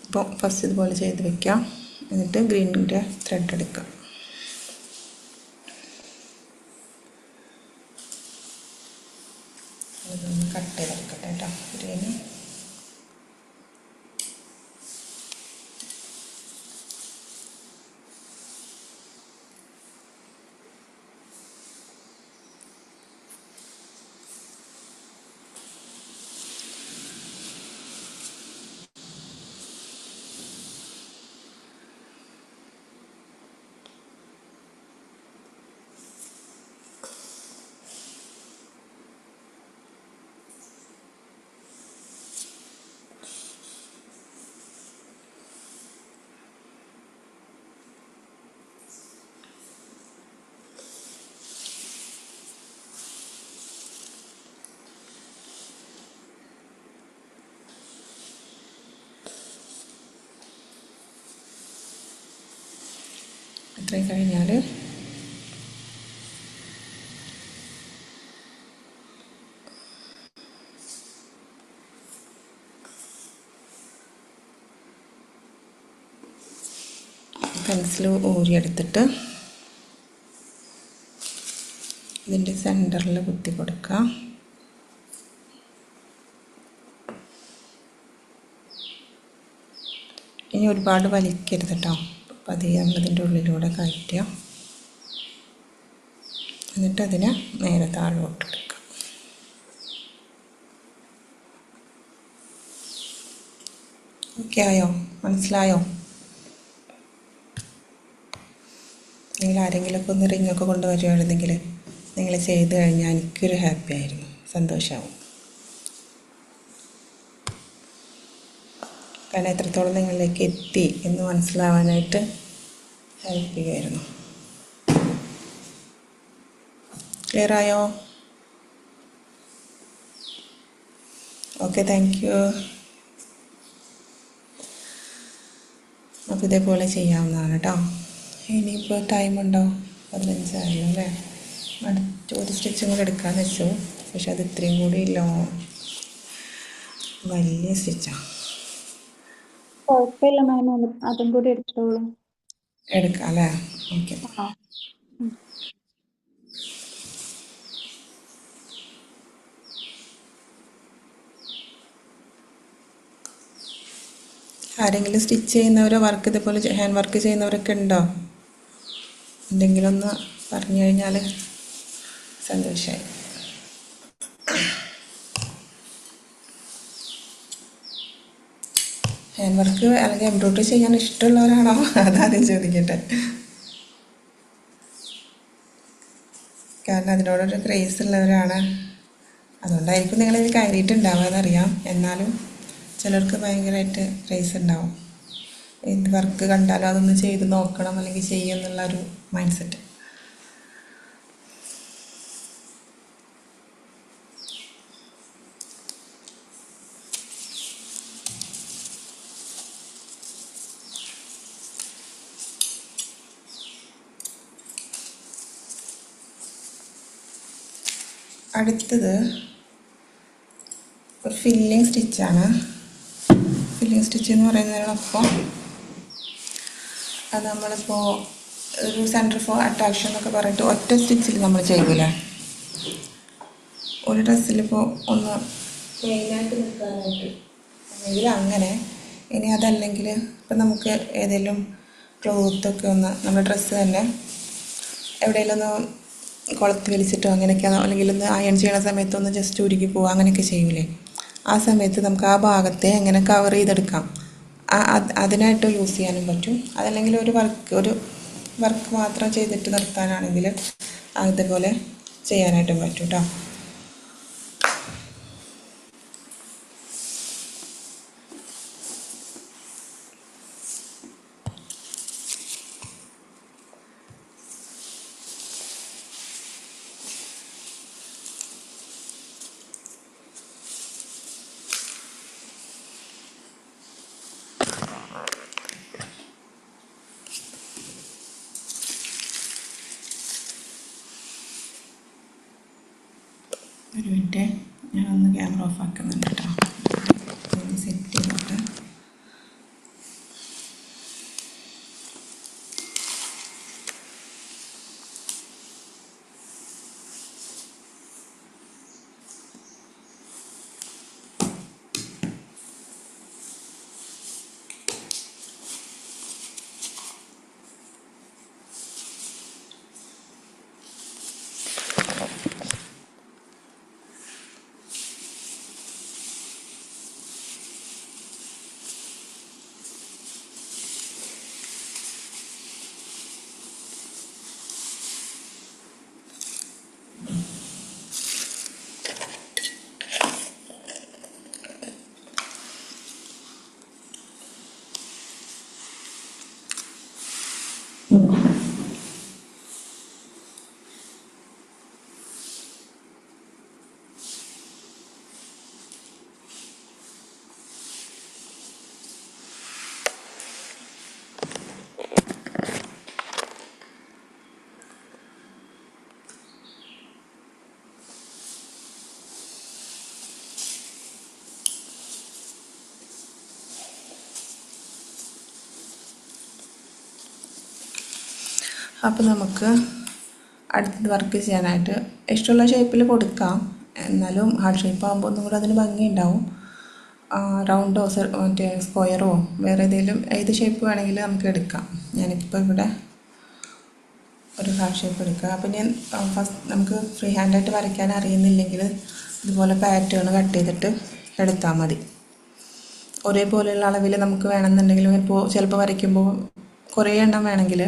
ഇപ്പോൾ ഫസ്റ്റ് ഇതുപോലെ ചെയ്ത് വെക്കാം. എന്നിട്ട് ഗ്രീനിൻ്റെ ത്രെഡ് എടുക്കാം. അതൊന്ന് കട്ട് ചെയ്തെടുക്കട്ടെ കേട്ടോ. ഗ്രീന് ഇത്രയും കഴിഞ്ഞാൽ പെൻസിൽ ഊരിയെടുത്തിട്ട് ഇതിൻ്റെ സെൻറ്ററിൽ കുത്തി കൊടുക്കാം. ഇനി ഒരുപാട് വലിക്കരുത് കേട്ടോ. പതിയെ നമ്മളിതിൻ്റെ ഉള്ളിലൂടെ കയറ്റുക. എന്നിട്ട് അതിനെ നേരെ താഴോട്ട് എടുക്കുക. ഓക്കെ ആയോ? മനസ്സിലായോ? നിങ്ങൾ ആരെങ്കിലുമൊക്കെ ഒന്ന് റിങ്ങൊക്കെ കൊണ്ടുവരുവായിരുന്നെങ്കിൽ നിങ്ങൾ ചെയ്ത് കഴിഞ്ഞാൽ എനിക്കൊരു ഹാപ്പി ആയിരുന്നു, സന്തോഷമാവും. കാരണം എത്രത്തോളം നിങ്ങളിലേക്ക് എത്തി എന്ന് മനസ്സിലാവാനായിട്ട് ഹെൽപ്പ് ചെയ്യുമായിരുന്നു. ക്ലിയർ ആയോ? Okay, thank U. അപ്പോൾ ഇതേപോലെ ചെയ്യാവുന്നതാണ് കേട്ടോ. ഇനിയിപ്പോൾ ടൈമുണ്ടോ? 15 ആയല്ലോ അല്ലേ? അടുത്ത ഒരു സ്റ്റിച്ചും കൂടെ എടുക്കാമെന്ന് വെച്ചു. പക്ഷെ അത് ഇത്രയും കൂടി വലിയ സ്റ്റിച്ചാണ്. കുഴപ്പമില്ല മാം, അതും കൂടി എടുത്തോളൂ. എടുക്കാം അല്ലേ? ഓക്കെ. ആ ഉം. ആരെങ്കിലും സ്റ്റിച്ച് ചെയ്യുന്നവരോ വർക്ക് ഇതേപോലെ ഹാൻഡ് വർക്ക് ചെയ്യുന്നവരൊക്കെ ഉണ്ടോ? എന്തെങ്കിലും ഒന്ന് പറഞ്ഞു കഴിഞ്ഞാൽ സന്തോഷമായി. ഹാൻഡ് വർക്ക് അല്ലെങ്കിൽ എംബ്രോയ്ഡറി ചെയ്യാൻ ഇഷ്ടമുള്ളവരാണോ? അതാദ്യം ചോദിക്കട്ടെ. കാരണം അതിനോടൊരു ക്രേസ് ഉള്ളവരാണ്. അതുകൊണ്ടായിരിക്കും നിങ്ങളിത് കയറിയിട്ടുണ്ടാവുമെന്നറിയാം. എന്നാലും ചിലർക്ക് ഭയങ്കരമായിട്ട് ക്രേസ് ഉണ്ടാവും. എന്ത് വർക്ക് കണ്ടാലും അതൊന്ന് ചെയ്ത് നോക്കണം അല്ലെങ്കിൽ ചെയ്യുമെന്നുള്ളൊരു മൈൻഡ് സെറ്റ്. അടുത്തത് ഒരു ഫില്ലിങ് സ്റ്റിച്ചാണ്. ഫില്ലിങ് സ്റ്റിച്ച് എന്ന് പറയുന്നതിനൊപ്പം അത് നമ്മളിപ്പോൾ ഒരു സെൻറ്റർ ഫോർ അട്രാക്ഷൻ എന്നൊക്കെ പറഞ്ഞിട്ട് ഒറ്റ സ്റ്റിച്ചിൽ നമ്മൾ ചെയ്യൂലേ? ഒരു ഡ്രസ്സിലിപ്പോൾ ഒന്ന് മെയിനായിട്ട് നിൽക്കാനായിട്ട് അല്ലെങ്കിൽ അങ്ങനെ. ഇനി അതല്ലെങ്കിൽ ഇപ്പം നമുക്ക് ഏതെങ്കിലും ക്ലോത്തൊക്കെ ഒന്ന് നമ്മുടെ ഡ്രസ്സ് തന്നെ എവിടെയെങ്കിലും ഒന്ന് കുളത്ത് വലിച്ചിട്ടോ അങ്ങനെയൊക്കെ, അല്ലെങ്കിൽ ഒന്ന് അയൺ ചെയ്യണ സമയത്ത് ഒന്ന് ജസ്റ്റ് ഉരുകി പോവുക അങ്ങനെയൊക്കെ ചെയ്യൂലേ? ആ സമയത്ത് നമുക്ക് ആ ഭാഗത്തെ എങ്ങനെ കവർ ചെയ്തെടുക്കാം, അതിനായിട്ട് യൂസ് ചെയ്യാനും പറ്റും. അതല്ലെങ്കിൽ ഒരു വർക്ക് മാത്രം ചെയ്തിട്ട് നിർത്താനാണെങ്കിൽ അതുപോലെ ചെയ്യാനായിട്ടും പറ്റും കേട്ടോ. ഒരു മിനിറ്റ്, ഞാനൊന്ന് ക്യാമറ ഓഫ് ആക്കുന്നുണ്ട് കേട്ടോ. സെറ്റ് ചെയ്തിട്ട് അപ്പോൾ നമുക്ക് അടുത്തത് വർക്ക് ചെയ്യാനായിട്ട് ഇഷ്ടമുള്ള ഷേപ്പിൽ കൊടുക്കാം. എന്നാലും ഹാർട്ട് ഷേപ്പ് ആകുമ്പോൾ ഒന്നും കൂടെ അതിന് ഭംഗിയുണ്ടാവും. റൗണ്ടോ മറ്റേ സ്ക്വയറോ വേറെ ഏത് ഷേപ്പ് വേണമെങ്കിലും നമുക്ക് എടുക്കാം. ഞാനിപ്പോൾ ഇവിടെ ഒരു ഹാർട്ട് ഷേപ്പ് എടുക്കുക. അപ്പോൾ ഞാൻ ഫസ്റ്റ് നമുക്ക് ഫ്രീ ഹാൻഡായിട്ട് വരയ്ക്കാൻ അറിയുന്നില്ലെങ്കിൽ ഇതുപോലെ പാറ്റേൺ കട്ട് ചെയ്തിട്ട് എടുത്താൽ മതി. ഒരേപോലെയുള്ള അളവിൽ നമുക്ക് വേണമെന്നുണ്ടെങ്കിലും ഇപ്പോൾ ചിലപ്പോൾ വരയ്ക്കുമ്പോൾ കുറേ എണ്ണം വേണമെങ്കിൽ,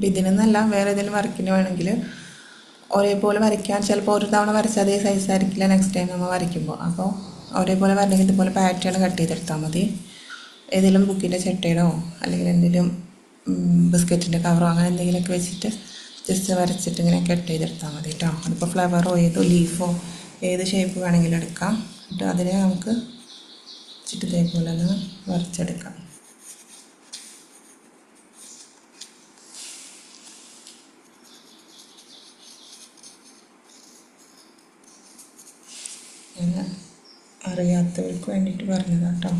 ഇതിനൊന്നല്ല വേറെ ഏതെങ്കിലും വർക്കിന് വേണമെങ്കിൽ ഒരേപോലെ വരയ്ക്കാൻ ചിലപ്പോൾ ഒരു തവണ വരച്ച അതേ സൈസ് ആയിരിക്കില്ല നെക്സ്റ്റ് ടൈം നമ്മൾ വരയ്ക്കുമ്പോൾ. അപ്പോൾ ഒരേപോലെ വരണമെങ്കിൽ ഇതുപോലെ പാറ്റേൺ കട്ട് ചെയ്തെടുത്താൽ മതി. ഏതെങ്കിലും ബുക്കിൻ്റെ ചട്ടയിലോ അല്ലെങ്കിൽ എന്തെങ്കിലും ബിസ്ക്കറ്റിൻ്റെ കവറോ അങ്ങനെ എന്തെങ്കിലുമൊക്കെ വെച്ചിട്ട് ജസ്റ്റ് വരച്ചിട്ട് ഇങ്ങനെ കട്ട് ചെയ്തെടുത്താൽ മതി കേട്ടോ. അതിപ്പോൾ ഫ്ലവറോ ലീഫോ ഏത് ഷേപ്പ് വേണമെങ്കിലും എടുക്കാം. എന്നിട്ട് അതിനെ നമുക്ക് ഇതേപോലെ ഒന്ന് വരച്ചെടുക്കാം. അറിയാത്തവർക്ക് വേണ്ടിയിട്ട് പറഞ്ഞതാണ് കേട്ടോ.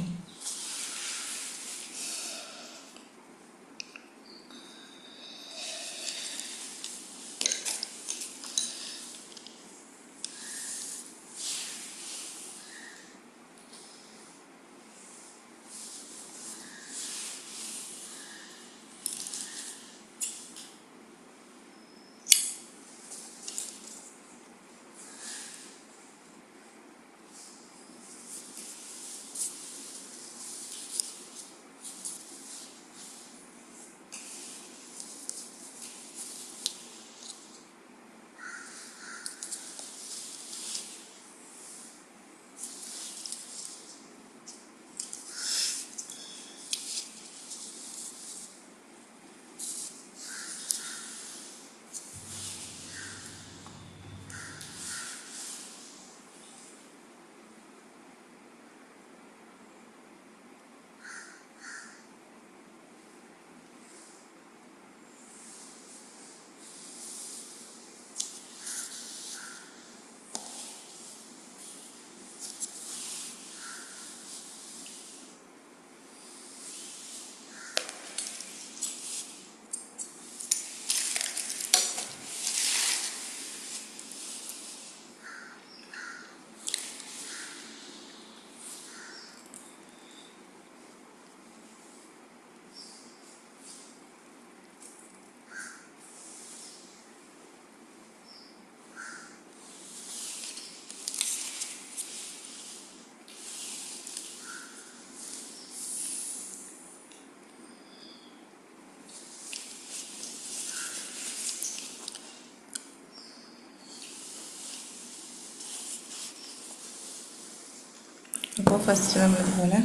അപ്പോൾ ഫസ്റ്റ് നമ്മളിതുപോലെ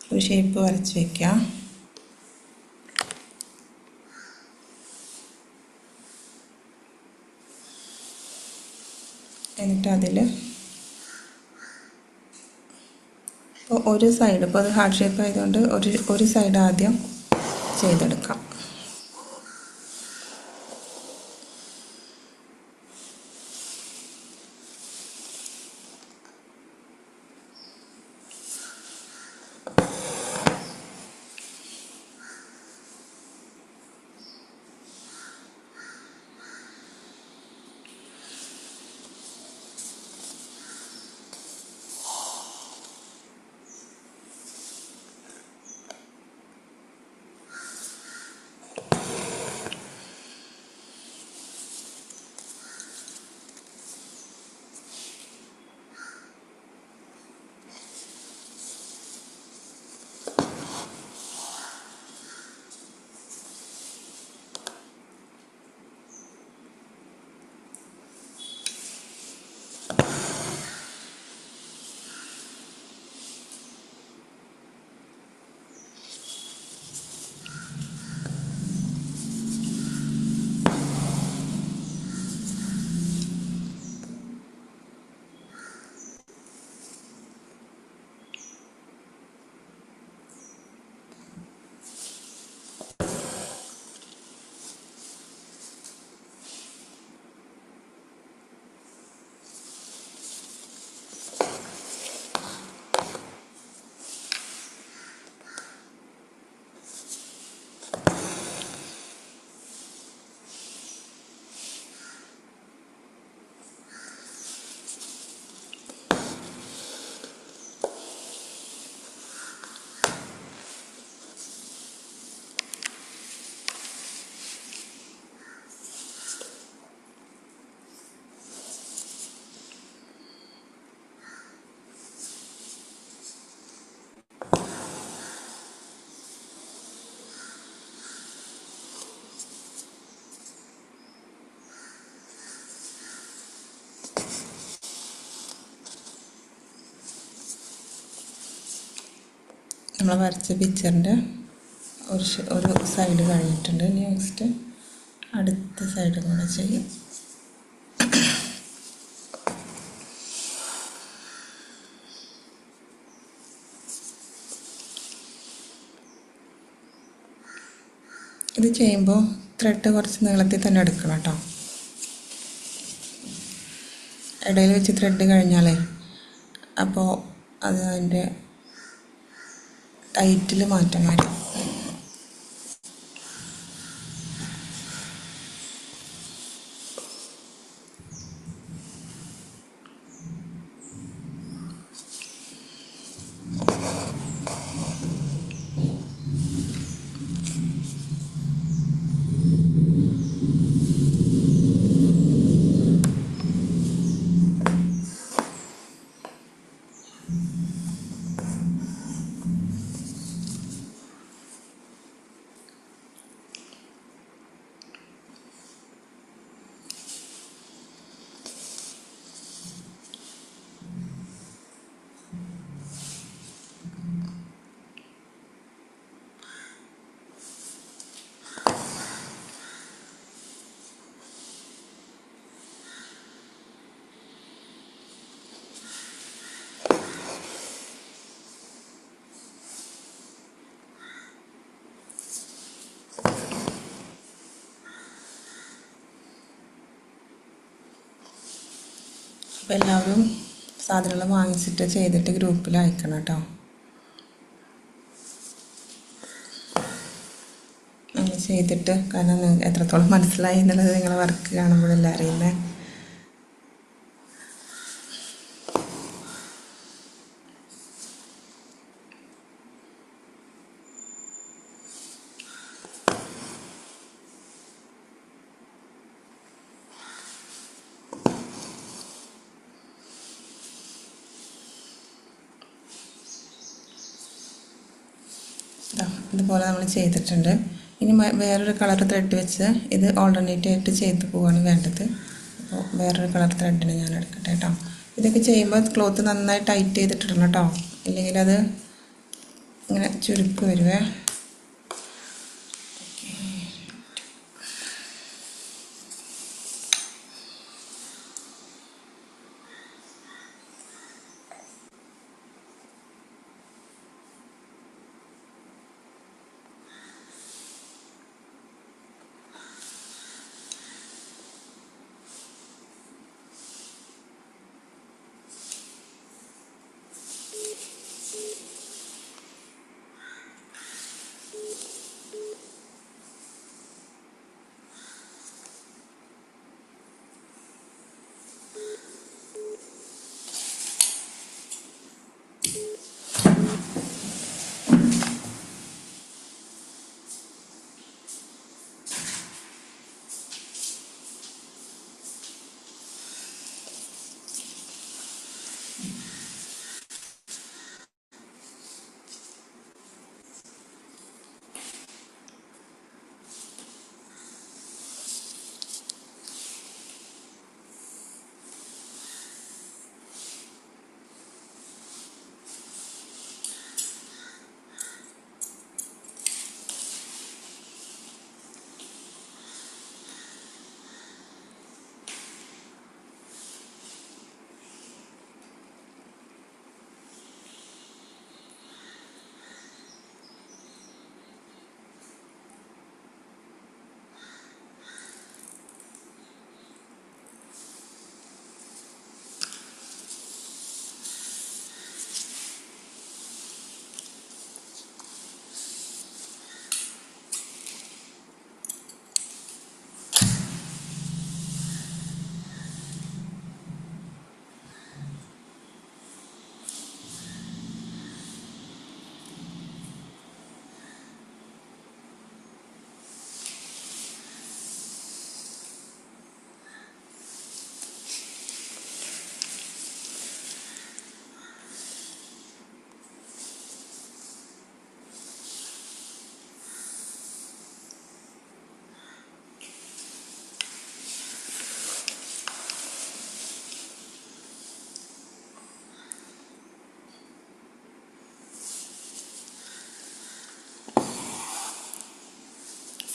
ഒരു ഷേപ്പ് വരച്ച് വയ്ക്കുക. എന്നിട്ട് അതിൽ ഇപ്പോൾ ഒരു സൈഡ്, ഇപ്പോൾ അത് ഹാർട്ട് ഷേപ്പ് ആയതുകൊണ്ട് ഒരു സൈഡ് ആദ്യം ചെയ്തെടുക്കാം. നമ്മൾ വരച്ച പിക്ചറിൻ്റെ ഒരു സൈഡ് കഴിഞ്ഞിട്ടുണ്ട്. നെക്സ്റ്റ് അടുത്ത സൈഡ് കൂടെ ചെയ്യും. ഇത് ചെയ്യുമ്പോൾ ത്രെഡ് കുറച്ച് നീളത്തിൽ തന്നെ എടുക്കണം കേട്ടോ. ഇടയിൽ വെച്ച് ത്രെഡ് കഴിഞ്ഞാലേ അപ്പോൾ അത് അതിൻ്റെ ടൈറ്റിൽ മാറ്റം വരും. അപ്പോൾ എല്ലാവരും സാധനങ്ങൾ വാങ്ങിച്ചിട്ട് ചെയ്തിട്ട് ഗ്രൂപ്പിൽ അയക്കണം കേട്ടോ. അങ്ങനെ ചെയ്തിട്ട്, കാരണം നിങ്ങൾക്ക് എത്രത്തോളം മനസ്സിലായി എന്നുള്ളത് നിങ്ങളെ വർക്ക് കാണുമ്പോഴല്ലേ അറിയുന്നത്. ഇതുപോലെ നമ്മൾ ചെയ്തിട്ടുണ്ട്. ഇനി വേറൊരു കളർ ത്രെഡ് വെച്ച് ഇത് ഓൾട്ടർനേറ്റ് ആയിട്ട് ചെയ്ത് പോവുകയാണ് വേണ്ടത്. അപ്പോൾ വേറൊരു കളർ ത്രെഡിന് ഞാൻ എടുക്കട്ടെ കേട്ടോ. ഇതൊക്കെ ചെയ്യുമ്പോൾ ക്ലോത്ത് നന്നായി ടൈറ്റ് ചെയ്തിട്ടിടണം കേട്ടോ, ഇല്ലെങ്കിൽ അത് ഇങ്ങനെ ചുരുക്ക് വരുവേ.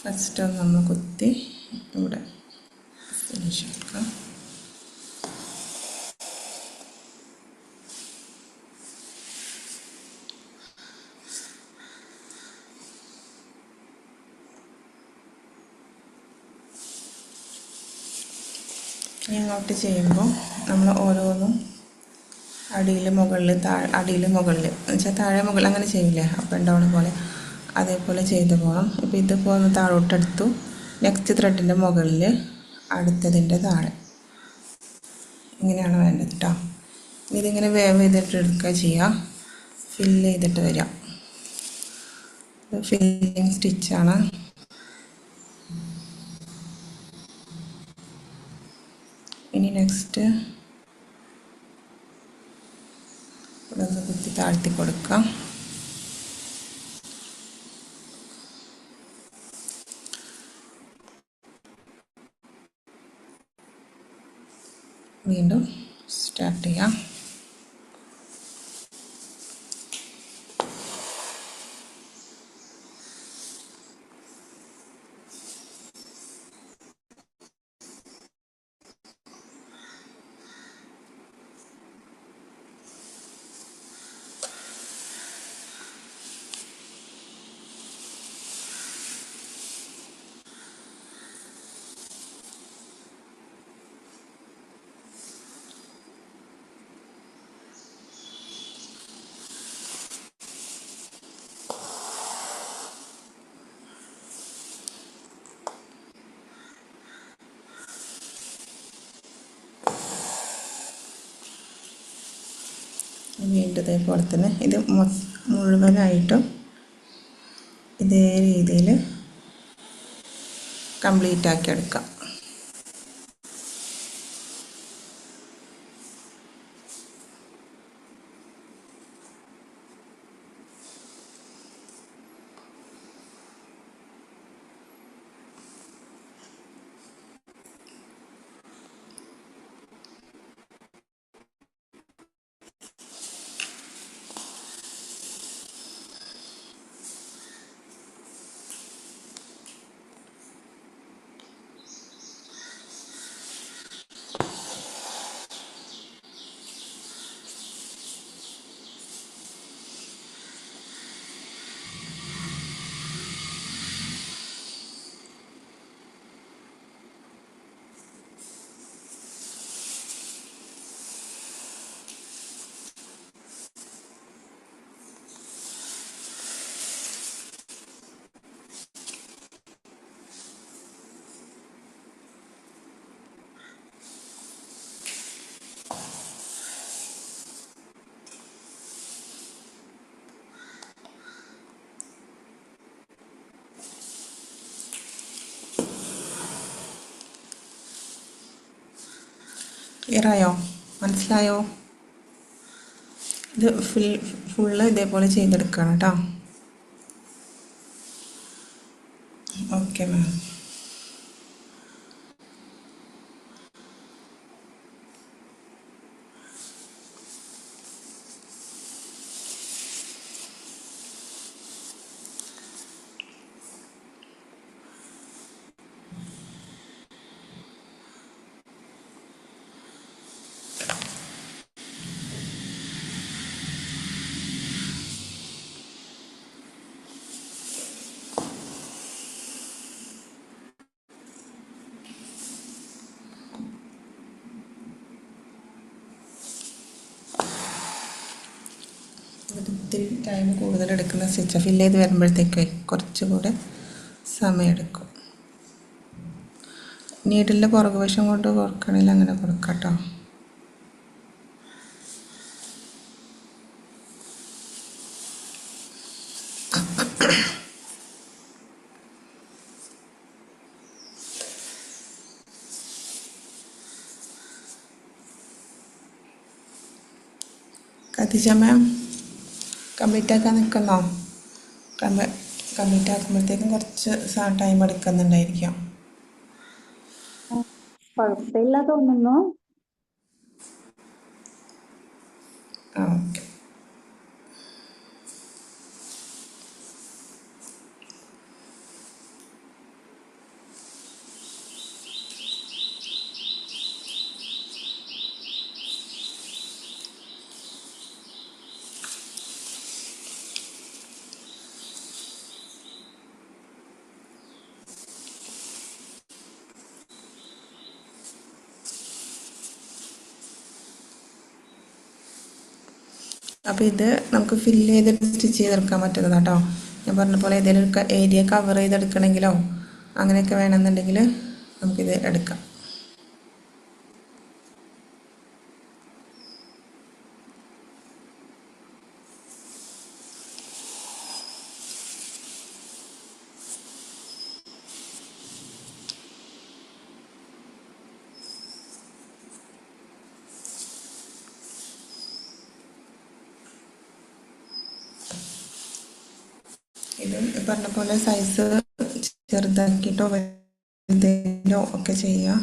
ഫസ്റ്റ് നമ്മൾ കുത്തി ഇവിടെ ഫിനിഷ് ആക്കാം. ഇങ്ങോട്ട് ചെയ്യുമ്പോൾ നമ്മൾ ഓരോന്നും അടിയിൽ മുകളിൽ അടിയിൽ മുകളിൽ എന്നുവെച്ചാൽ താഴെ മുകളിൽ അങ്ങനെ ചെയ്യില്ലേ അപ്പ് ആൻഡ് ഡൗൺ പോലെ അതേപോലെ ചെയ്ത് പോകണം. ഇപ്പോൾ ഇതിപ്പോൾ ഒന്ന് താഴോട്ടെടുത്തു. നെക്സ്റ്റ് ത്രെഡിൻ്റെ മുകളിൽ അടുത്തതിൻ്റെ താഴെ ഇങ്ങനെയാണ് വേണ്ടത് കേട്ടോ. ഇതിങ്ങനെ വേവ് ചെയ്തിട്ട് എടുക്കുക ചെയ്യുക. ഫില്ല് ചെയ്തിട്ട് വരിക. ഇത് ഫില്ലിങ് സ്റ്റിച്ചാണ്. ഇനി നെക്സ്റ്റ് ഇവിടെ ഒന്ന് കുത്തി താഴ്ത്തി കൊടുക്കാം. വീണ്ടും സ്റ്റാർട്ട് ചെയ്യാം. വീണ്ടും ഇതേപോലെ തന്നെ ഇത് മുഴുവനായിട്ടും ഇതേ രീതിയിൽ കംപ്ലീറ്റ് ആക്കി എടുക്കാം. ക്ലിയറായോ? മനസ്സിലായോ? ഇത് ഫുള്ള് ഇതേപോലെ ചെയ്തെടുക്കണം കേട്ടോ. Okay ma'am. ഇത്തിരി ടൈം കൂടുതലെടുക്കുന്ന സ്റ്റിച്ച് ഫില്ല് ചെയ്ത് വരുമ്പോഴത്തേക്ക് കുറച്ചുകൂടെ സമയമെടുക്കും. നീഡിലിൻ്റെ പുറകു വശം കൊണ്ട് കുറക്കണമെങ്കിൽ അങ്ങനെ കൊടുക്കാം കേട്ടോ. ഖദീജ മാം കംപ്ലീറ്റ് ആക്കാൻ നിൽക്കുന്നോ? കംപ്ലീറ്റ് ആക്കുമ്പോഴത്തേക്കും കുറച്ച് ടൈം എടുക്കുന്നുണ്ടായിരിക്കാം. കുഴപ്പമില്ല തോന്നുന്നു. ഓക്കെ. അപ്പോൾ ഇത് നമുക്ക് ഫില്ല് ചെയ്തിട്ട് സ്റ്റിച്ച് ചെയ്തെടുക്കാൻ പറ്റുന്നതാണ് കേട്ടോ. ഞാൻ പറഞ്ഞ പോലെ ഏതെങ്കിലും ഒരു ഏരിയ കവർ ചെയ്തെടുക്കണമെങ്കിലോ അങ്ങനെയൊക്കെ വേണമെന്നുണ്ടെങ്കിൽ നമുക്കിത് എടുക്കാം. ഇത് പറഞ്ഞ പോലെ സൈസ് ചെറുതാക്കിയിട്ടോ വലുതോ ഒക്കെ ചെയ്യുക.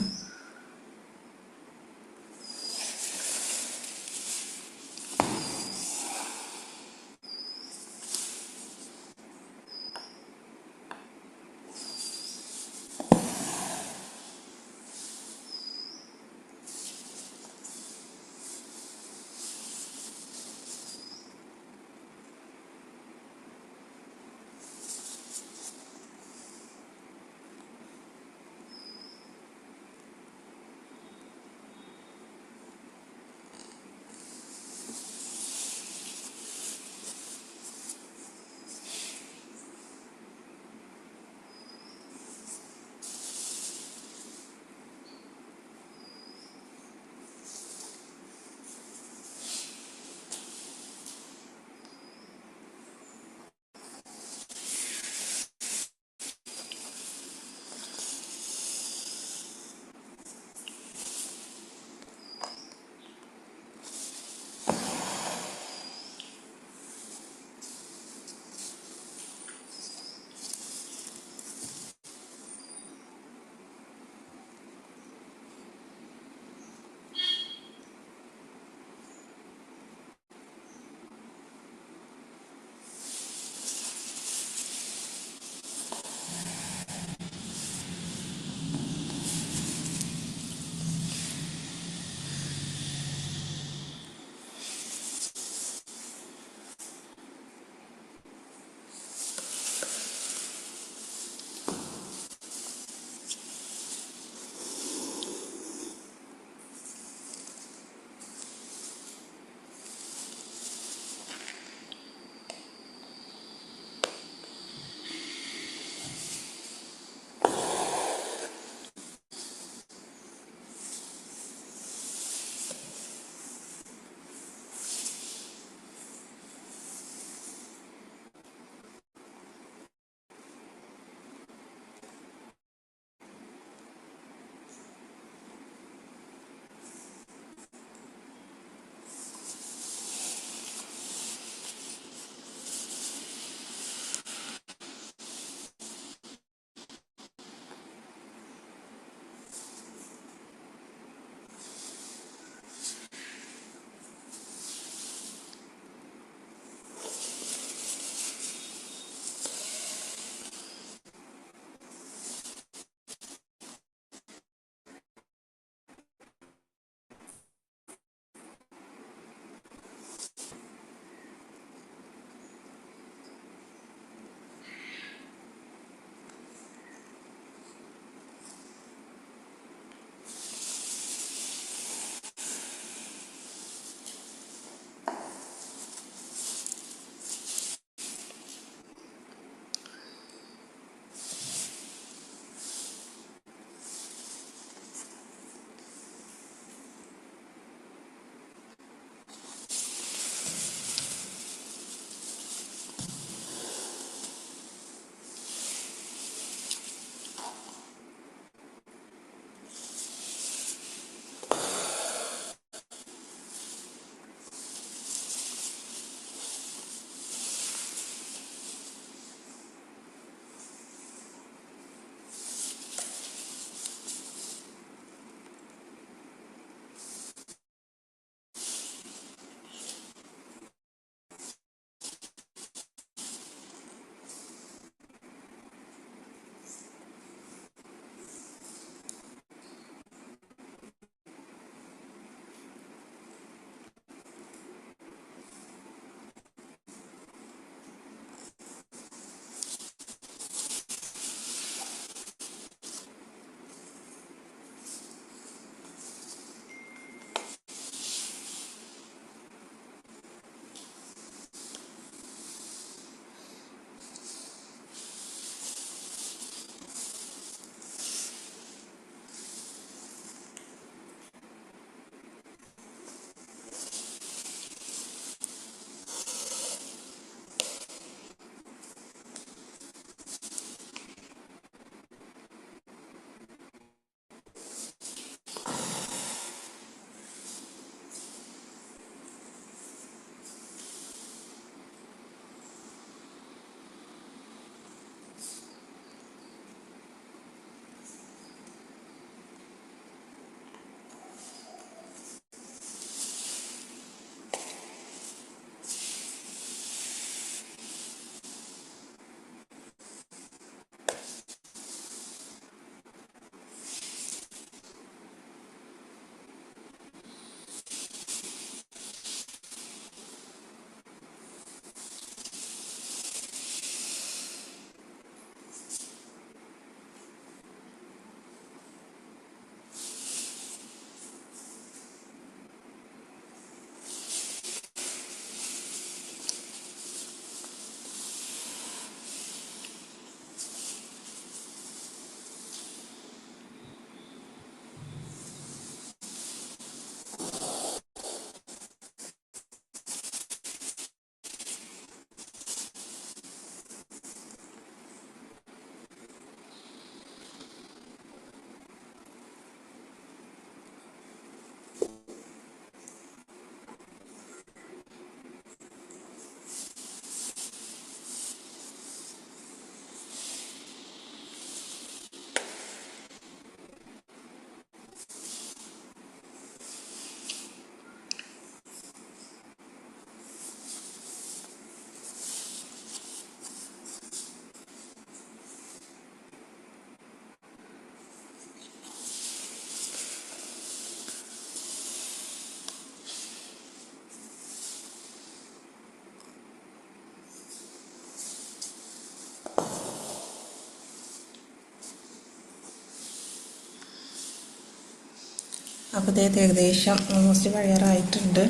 അപ്പോൾ ഇത് ഏകദേശം ഓൾമോസ്റ്റ് കഴിയാറായിട്ടുണ്ട്.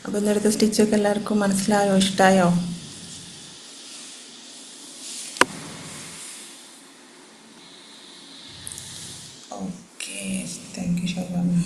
അപ്പോൾ ഇന്നെടുത്ത സ്റ്റിച്ചൊക്കെ എല്ലാവർക്കും മനസ്സിലായോ, ഇഷ്ടമായോ? ഓക്കെ, താങ്ക് യു ഷോബാമ്മ.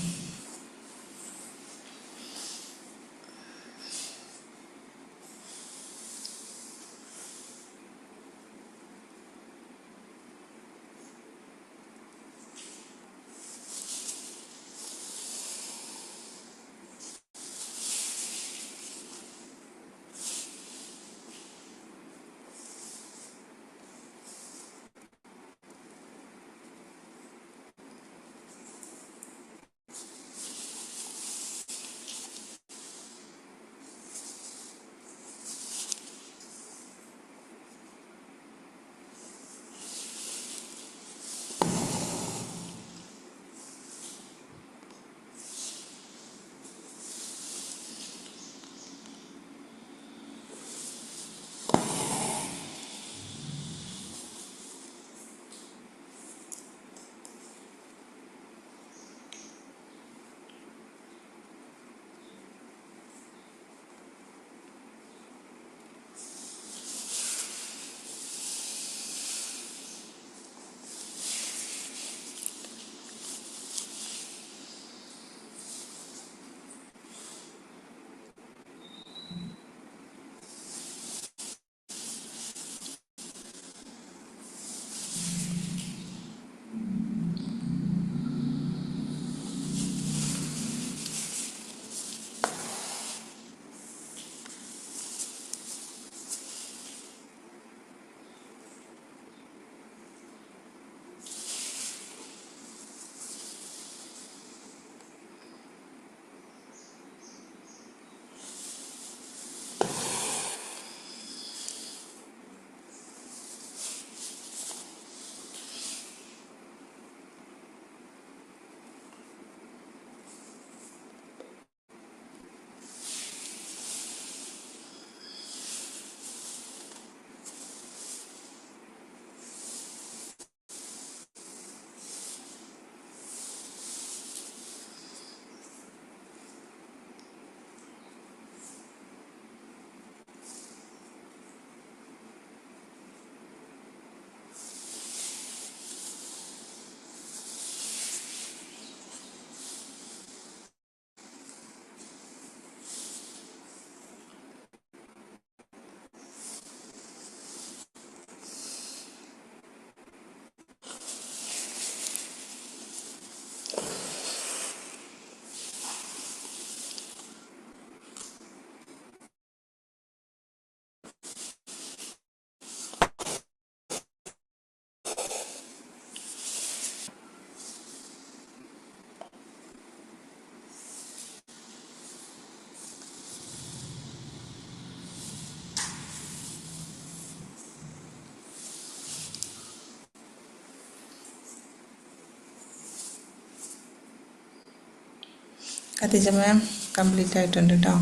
ഖദീജ മാം കംപ്ലീറ്റ് ആയിട്ടുണ്ട് കേട്ടോ.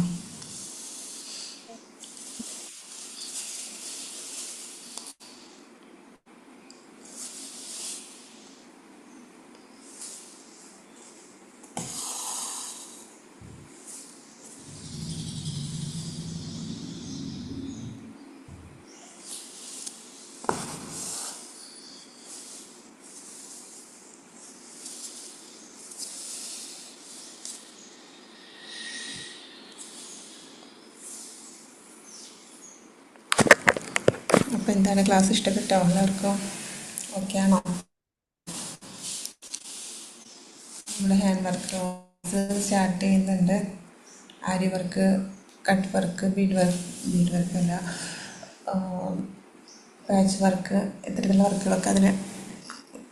അപ്പോൾ എന്താണ്, ക്ലാസ് ഇഷ്ടപ്പെട്ടോ എല്ലാവർക്കും? ഓക്കെ ആണോ? നമ്മുടെ ഹാൻഡ് വർക്ക് സ്റ്റാർട്ട് ചെയ്യുന്നുണ്ട്. Aari work, cut work, bead work അല്ല, പാച്ച് വർക്ക്, ഇത്തരത്തിലുള്ള വർക്കുകളൊക്കെ അതിൽ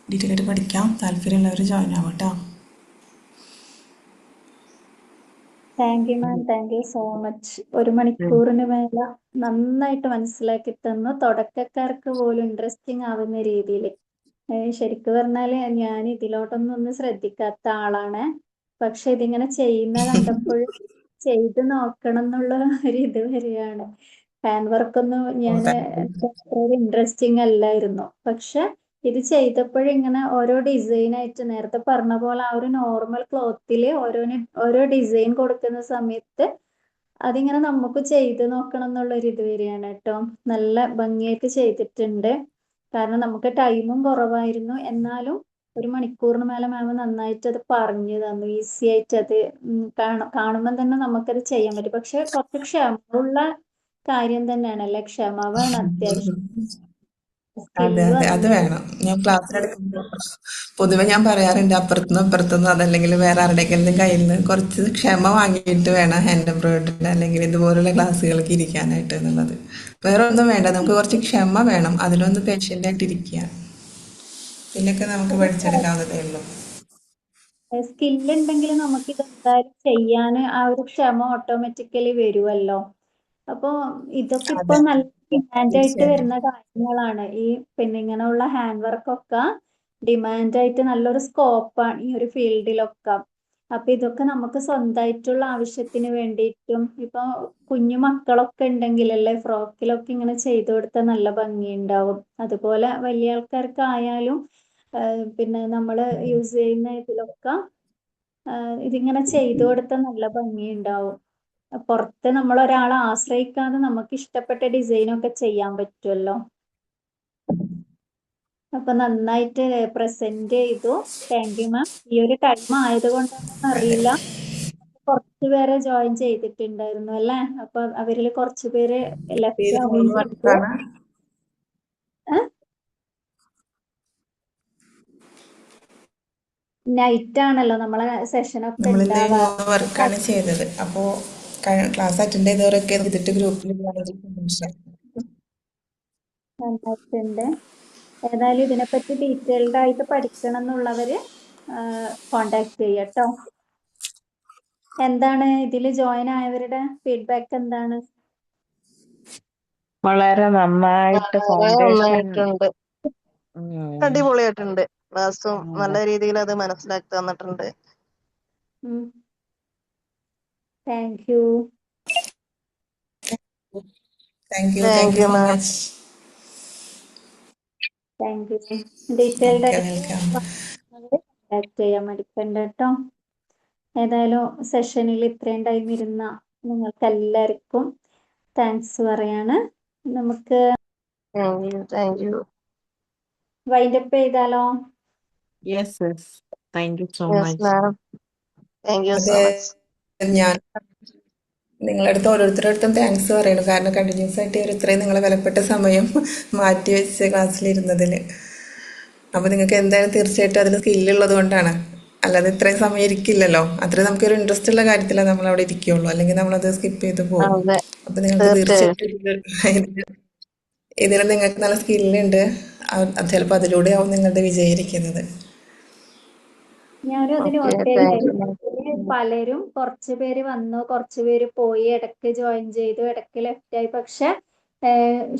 ഡീറ്റെയിൽ ആയിട്ട് പഠിക്കാം. താല്പര്യമുള്ളവർ ജോയിൻ ആവും കേട്ടോ. Thank you ma'am, thank you so much. 1 മണിക്കൂറിന് മേലെ നന്നായിട്ട് മനസ്സിലാക്കി തന്നു. തുടക്കക്കാർക്ക് പോലും ഇൻട്രസ്റ്റിംഗ് ആവുന്ന രീതിയിൽ. ശരിക്കും പറഞ്ഞാല് ഞാൻ ഇതിലോട്ടൊന്നും ശ്രദ്ധിക്കാത്ത ആളാണ്. പക്ഷെ ഇതിങ്ങനെ ചെയ്യുന്ന കണ്ടപ്പോൾ ചെയ്ത് നോക്കണം എന്നുള്ള ഒരു ഇത് വരികയാണ്. ഹാൻഡ് വർക്കൊന്നും ഞാൻ അത്ര ഇൻട്രസ്റ്റിംഗ് അല്ലായിരുന്നു. പക്ഷെ ഇത് ചെയ്തപ്പോഴിങ്ങനെ ഓരോ ഡിസൈനായിട്ട് നേരത്തെ പറഞ്ഞ പോലെ ആ ഒരു നോർമൽ ക്ലോത്തിൽ ഓരോ ഡിസൈൻ കൊടുക്കുന്ന സമയത്ത് അതിങ്ങനെ നമുക്ക് ചെയ്ത് നോക്കണം എന്നുള്ളൊരു ഇത് വരികയാണ് കേട്ടോ. നല്ല ഭംഗിയായിട്ട് ചെയ്തിട്ടുണ്ട്. കാരണം നമുക്ക് ടൈമും കുറവായിരുന്നു. എന്നാലും 1 മണിക്കൂറിന് മേലെ മാം നന്നായിട്ട് അത് പറഞ്ഞു തന്നു. ഈസി ആയിട്ട് അത് കാണുമ്പോൾ തന്നെ നമുക്കത് ചെയ്യാൻ പറ്റും. പക്ഷെ കുറച്ച് ക്ഷമയുള്ള കാര്യം തന്നെയാണല്ലേ. ക്ഷമ വേണം അത്യാവശ്യം. അതെ സ്കില്ലും അതെ അത് വേണം. ഞാൻ ക്ലാസ്സിലെടുക്കുമ്പോൾ പൊതുവെ ഞാൻ പറയാറുണ്ട്, അപ്പുറത്തുനിന്നും ഇപ്പുറത്തുനിന്നും അതല്ലെങ്കിൽ വേറെ ആരുടെയെങ്കിലും കയ്യിൽ നിന്ന് കുറച്ച് ക്ഷമ വാങ്ങിയിട്ട് വേണം ഹാൻഡ് എംബ്രോയിഡറി അല്ലെങ്കിൽ ഇതുപോലുള്ള ക്ലാസ്സുകൾക്ക് ഇരിക്കാനായിട്ട് എന്നുള്ളത്. വേറെ ഒന്നും വേണ്ട, നമുക്ക് കുറച്ച് ക്ഷമ വേണം. അതിലൊന്ന് പേഷ്യൻ്റ് ആയിട്ട് ഇരിക്കുക, പിന്നൊക്കെ നമുക്ക് പഠിച്ചെടുക്കാവുന്നതേ ഉള്ളൂ. സ്കില്ലുണ്ടെങ്കിൽ നമുക്ക് ഇതെന്തായാലും ചെയ്യാൻ ആ ഒരു ക്ഷമ ഓട്ടോമാറ്റിക്കലി വരുമല്ലോ. അപ്പൊ ഇതൊക്കെ ഇപ്പൊ അതെ നല്ല ഡിമാൻഡായിട്ട് തീർച്ചയായിട്ടും. വരുന്ന കാര്യങ്ങളാണ്. ഈ പിന്നെ ഇങ്ങനെയുള്ള ഹാൻഡ് വർക്കൊക്കെ ഡിമാൻഡായിട്ട് നല്ലൊരു സ്കോപ്പാണ് ഈ ഒരു ഫീൽഡിലൊക്കെ. അപ്പൊ ഇതൊക്കെ നമുക്ക് സ്വന്തമായിട്ടുള്ള ആവശ്യത്തിന് വേണ്ടിയിട്ടും ഇപ്പൊ കുഞ്ഞു മക്കളൊക്കെ ഉണ്ടെങ്കിലല്ലേ ഫ്രോക്കിലൊക്കെ ഇങ്ങനെ ചെയ്തു കൊടുത്താൽ നല്ല ഭംഗിയുണ്ടാവും. അതുപോലെ വലിയ ആൾക്കാർക്കായാലും പിന്നെ നമ്മൾ യൂസ് ചെയ്യുന്ന ഇതിലൊക്കെ ഇതിങ്ങനെ ചെയ്തു കൊടുത്താൽ നല്ല ഭംഗിയുണ്ടാവും. പുറത്ത് നമ്മൾ ഒരാളെ ആശ്രയിക്കാതെ നമുക്ക് ഇഷ്ടപ്പെട്ട ഡിസൈനൊക്കെ ചെയ്യാൻ പറ്റുമല്ലോ. അപ്പൊ നന്നായിട്ട് പ്രസന്റ് ചെയ്തു. താങ്ക് യു മാം. ഈ ഒരു ടൈം ആയതുകൊണ്ടാണെന്ന് അതെ, അറിയില്ല, കുറച്ച് പേരെ ജോയിൻ ചെയ്തിട്ടുണ്ടായിരുന്നു അല്ലേ. അപ്പൊ അവരിൽ കുറച്ച് പേര് ലെഫ്റ്റ് ഏത് ആവുകയും ഫോൺ ചെയ്തു. വർക്കാണ്? നൈറ്റ് ആണല്ലോ നമ്മളെ സെഷനൊക്കെ നമ്മളിന്ന് ഉണ്ടാവാറ്. യോഗ വർക്കാണ് ചെയ്തത്. അപ്പോൾ ക്ലാസ് അറ്റൻഡ് ചെയ്തവരൊക്കെ ഇതിട്ട് ഗ്രൂപ്പിൽ നന്നായിട്ടുണ്ട്. ഏതായാലും ഇതിനെപ്പറ്റി ഡീറ്റെയിൽഡ് ആയിട്ട് പഠിക്കണം എന്നുള്ളവര് കോണ്ടാക്ട് ചെയ്യട്ടോ. എന്താണ് ഇതിൽ ജോയിൻ ആയവരുടെ ഫീഡ്ബാക്ക് എന്താണ്? വളരെ നന്നായിട്ട് വളരെ ഫൗണ്ടേഷൻ. നന്നായിട്ടുണ്ട്. അടിപൊളിയായിട്ടുണ്ട്. ക്ലാസ്സും നല്ല രീതിയിൽ അത് മനസ്സിലാക്കി തന്നിട്ടുണ്ട്. Thank you. Thank you thank you so ma'am. Much. Thank you. Detailed okay, ആയിട്ട് വെൽക്കം. കോണ്ടാക്ട് ചെയ്യാൻ മടിക്കണ്ട കേട്ടോ. ഏതായാലും സെഷനിൽ ഇത്രയും ടൈം ഇരുന്ന നിങ്ങൾക്ക് എല്ലാവർക്കും താങ്ക്സ് പറയാണ്. നമുക്ക് താങ്ക് യു. വൈൻഡപ്പ് ചെയ്താലോ? Yes yes, thank you so yes much. Ma'am. Thank you so അതെ, മച്ച്. ഞാൻ നിങ്ങളുടെ അടുത്ത് ഓരോരുത്തരുടെ അടുത്തും താങ്ക്സ് പറയണം. കാരണം കണ്ടിന്യൂസ് ആയിട്ട് ഒരു ഇത്രയും നിങ്ങളെ വിലപ്പെട്ട സമയം മാറ്റി വെച്ച് ക്ലാസ്സിലിരുന്നതിൽ. അപ്പോൾ നിങ്ങൾക്ക് എന്തായാലും തീർച്ചയായിട്ടും അതിൽ സ്കില്ലുള്ളത് കൊണ്ടാണ്. അല്ലാതെ ഇത്രയും സമയം ഇരിക്കില്ലല്ലോ. അത്രയും നമുക്കൊരു ഇൻട്രസ്റ്റ് ഉള്ള കാര്യത്തിലാണ് നമ്മൾ അവിടെ ഇരിക്കുകയുള്ളൂ, അല്ലെങ്കിൽ നമ്മളത് സ്കിപ്പ് ചെയ്ത് പോകും. അതെ, അപ്പോൾ നിങ്ങൾക്ക് തീർച്ചയായും. തീർച്ചയായിട്ടും ഇതിൽ നിങ്ങൾക്ക് നല്ല സ്കില്ലുണ്ട്. ചിലപ്പോൾ അതിലൂടെ ആവും നിങ്ങളുടെ വിജയിരിക്കുന്നത്. ഞാനും അത് ഓക്കെ, നോട്ട് താങ്ക് യു ചെയ്തായിരുന്നു. മാം. ഇതില് പലരും കുറച്ച് പേര് വന്നു, കുറച്ച് പേര് പോയി, ഇടയ്ക്ക് ജോയിൻ ചെയ്തു, ഇടയ്ക്ക് ലെഫ്റ്റ് ആയി. പക്ഷെ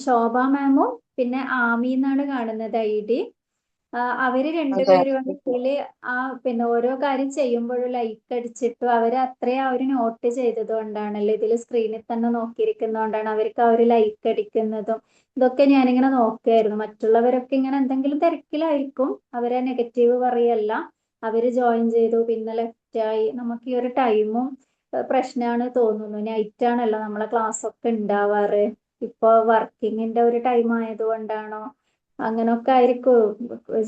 ശോഭ മാമും പിന്നെ ആമി എന്നാണ് കാണുന്നത് ID. അവര് അതെ, രണ്ടുപേരും ഇതില് പിന്നെ ഓരോ കാര്യം ചെയ്യുമ്പോഴും ലൈക്ക് അടിച്ചിട്ടു. അവര് അത്രയും അവര് നോട്ട് ചെയ്തത് കൊണ്ടാണല്ലോ, ഇതില് സ്ക്രീനിൽ തന്നെ നോക്കിയിരിക്കുന്നതുകൊണ്ടാണ് അവർക്ക് ആ ഒരു ലൈക്ക് അടിക്കുന്നതും ഇതൊക്കെ ഞാനിങ്ങനെ നോക്കുകയായിരുന്നു. മറ്റുള്ളവരൊക്കെ ഇങ്ങനെ എന്തെങ്കിലും തിരക്കിലായിരിക്കും. അവരെ നെഗറ്റീവ് പറയല്ല. അവര് ജോയിൻ ചെയ്തു പിന്നെ ലെഫ്റ്റ് ആയി. നമുക്ക് ഈ ഒരു ടൈമും പ്രശ്നമാണ് തോന്നുന്നു. നൈറ്റ് ആണല്ലോ നമ്മളെ ക്ലാസ് ഒക്കെ ഉണ്ടാവാറ്. ഇപ്പൊ വർക്കിങ്ങിന്റെ ഒരു ടൈം ആയതുകൊണ്ടാണോ അങ്ങനൊക്കെ ആയിരിക്കും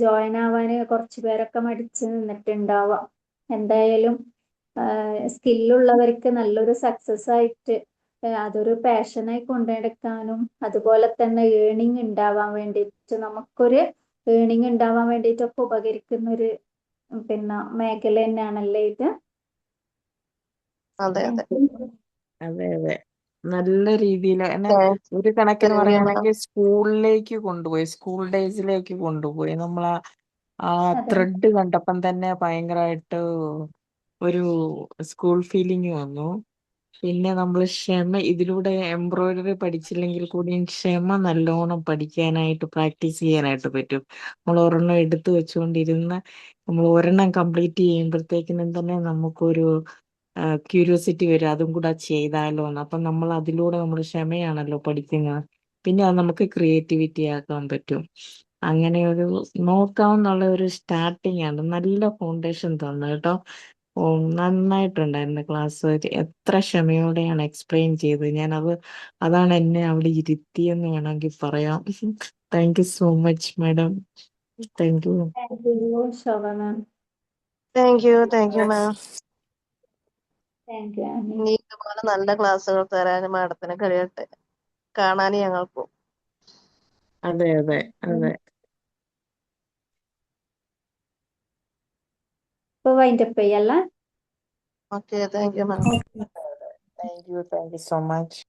ജോയിൻ ആവാന് കുറച്ച് പേരൊക്കെ മടിച്ച് നിന്നിട്ടുണ്ടാവാം. എന്തായാലും സ്കില്ലുള്ളവർക്ക് നല്ലൊരു സക്സസ് ആയിട്ട് അതൊരു പാഷനായി കൊണ്ടെടുക്കാനും അതുപോലെ തന്നെ ഏണിങ് ഉണ്ടാവാൻ വേണ്ടിയിട്ട് നമുക്കൊരു ഏണിങ് ഉണ്ടാവാൻ വേണ്ടിയിട്ടൊക്കെ ഉപകരിക്കുന്ന ഒരു പിന്നെ മേഖല തന്നെയാണല്ലേ ഇത്. അതെ, അതെ. അതെ അതെ, നല്ല രീതിയിൽ എന്നെ ഒരു കണക്കിന് താങ്ക് യു മാം. പറയുകയാണെങ്കിൽ സ്കൂളിലേക്ക് കൊണ്ടുപോയി, സ്കൂൾ ഡേയ്സിലേക്ക് കൊണ്ടുപോയി. നമ്മൾ ആ അതെ. ത്രെഡ് കണ്ടപ്പം തന്നെ ഭയങ്കരമായിട്ട് ഒരു സ്കൂൾ ഫീലിംഗ് വന്നു. പിന്നെ നമ്മൾ ഇതിലൂടെ എംബ്രോയിഡറി പഠിച്ചില്ലെങ്കിൽ കൂടിയും ക്ഷമ നല്ലോണം പഠിക്കാനായിട്ട് പ്രാക്ടീസ് ചെയ്യാനായിട്ട് പറ്റും. നമ്മൾ ഒരെണ്ണം എടുത്തു വെച്ചുകൊണ്ടിരുന്ന് നമ്മൾ ഒരെണ്ണം കംപ്ലീറ്റ് ചെയ്യുമ്പോഴത്തേക്കിനും തന്നെ നമുക്കൊരു ക്യൂരിയോസിറ്റി വരും, അതും കൂടെ ചെയ്താലോ എന്ന്. അപ്പം നമ്മൾ അതിലൂടെ നമ്മൾ ക്ഷമയാണല്ലോ പഠിക്കുന്നത്. പിന്നെ അത് നമുക്ക് ക്രിയേറ്റിവിറ്റി ആക്കാൻ പറ്റും. അങ്ങനെ ഒരു നോക്കാവുന്നുള്ള ഒരു സ്റ്റാർട്ടിങ് ആണ്. നല്ല ഫൗണ്ടേഷൻ തന്നു കേട്ടോ. ഓ, നന്നായിട്ടുണ്ടായിരുന്നു ക്ലാസ്. എത്ര ക്ഷമയോടെയാണ് എക്സ്പ്ലെയിൻ ചെയ്തത്. അതാണ് എന്നെ അവിടെ ഇരുത്തിയെന്ന് വേണമെങ്കിൽ പറയാം. Thank you so much madam. Thank you. Thank you Shobha ma'am. Thank you ma'am. Thank you Ami. ഇനി ഇതുപോലെ നല്ല ക്ലാസ്സുകൾ തരാനും മാഡത്തിന് കഴിയട്ടെ. കാണാനും ഞങ്ങൾക്കും. അതെ അതെ അതെ. ഇപ്പൊ വൈൻഡപ്പ് ചെയ്യല്ലേ? Okay thank you ma'am. Thank you so much.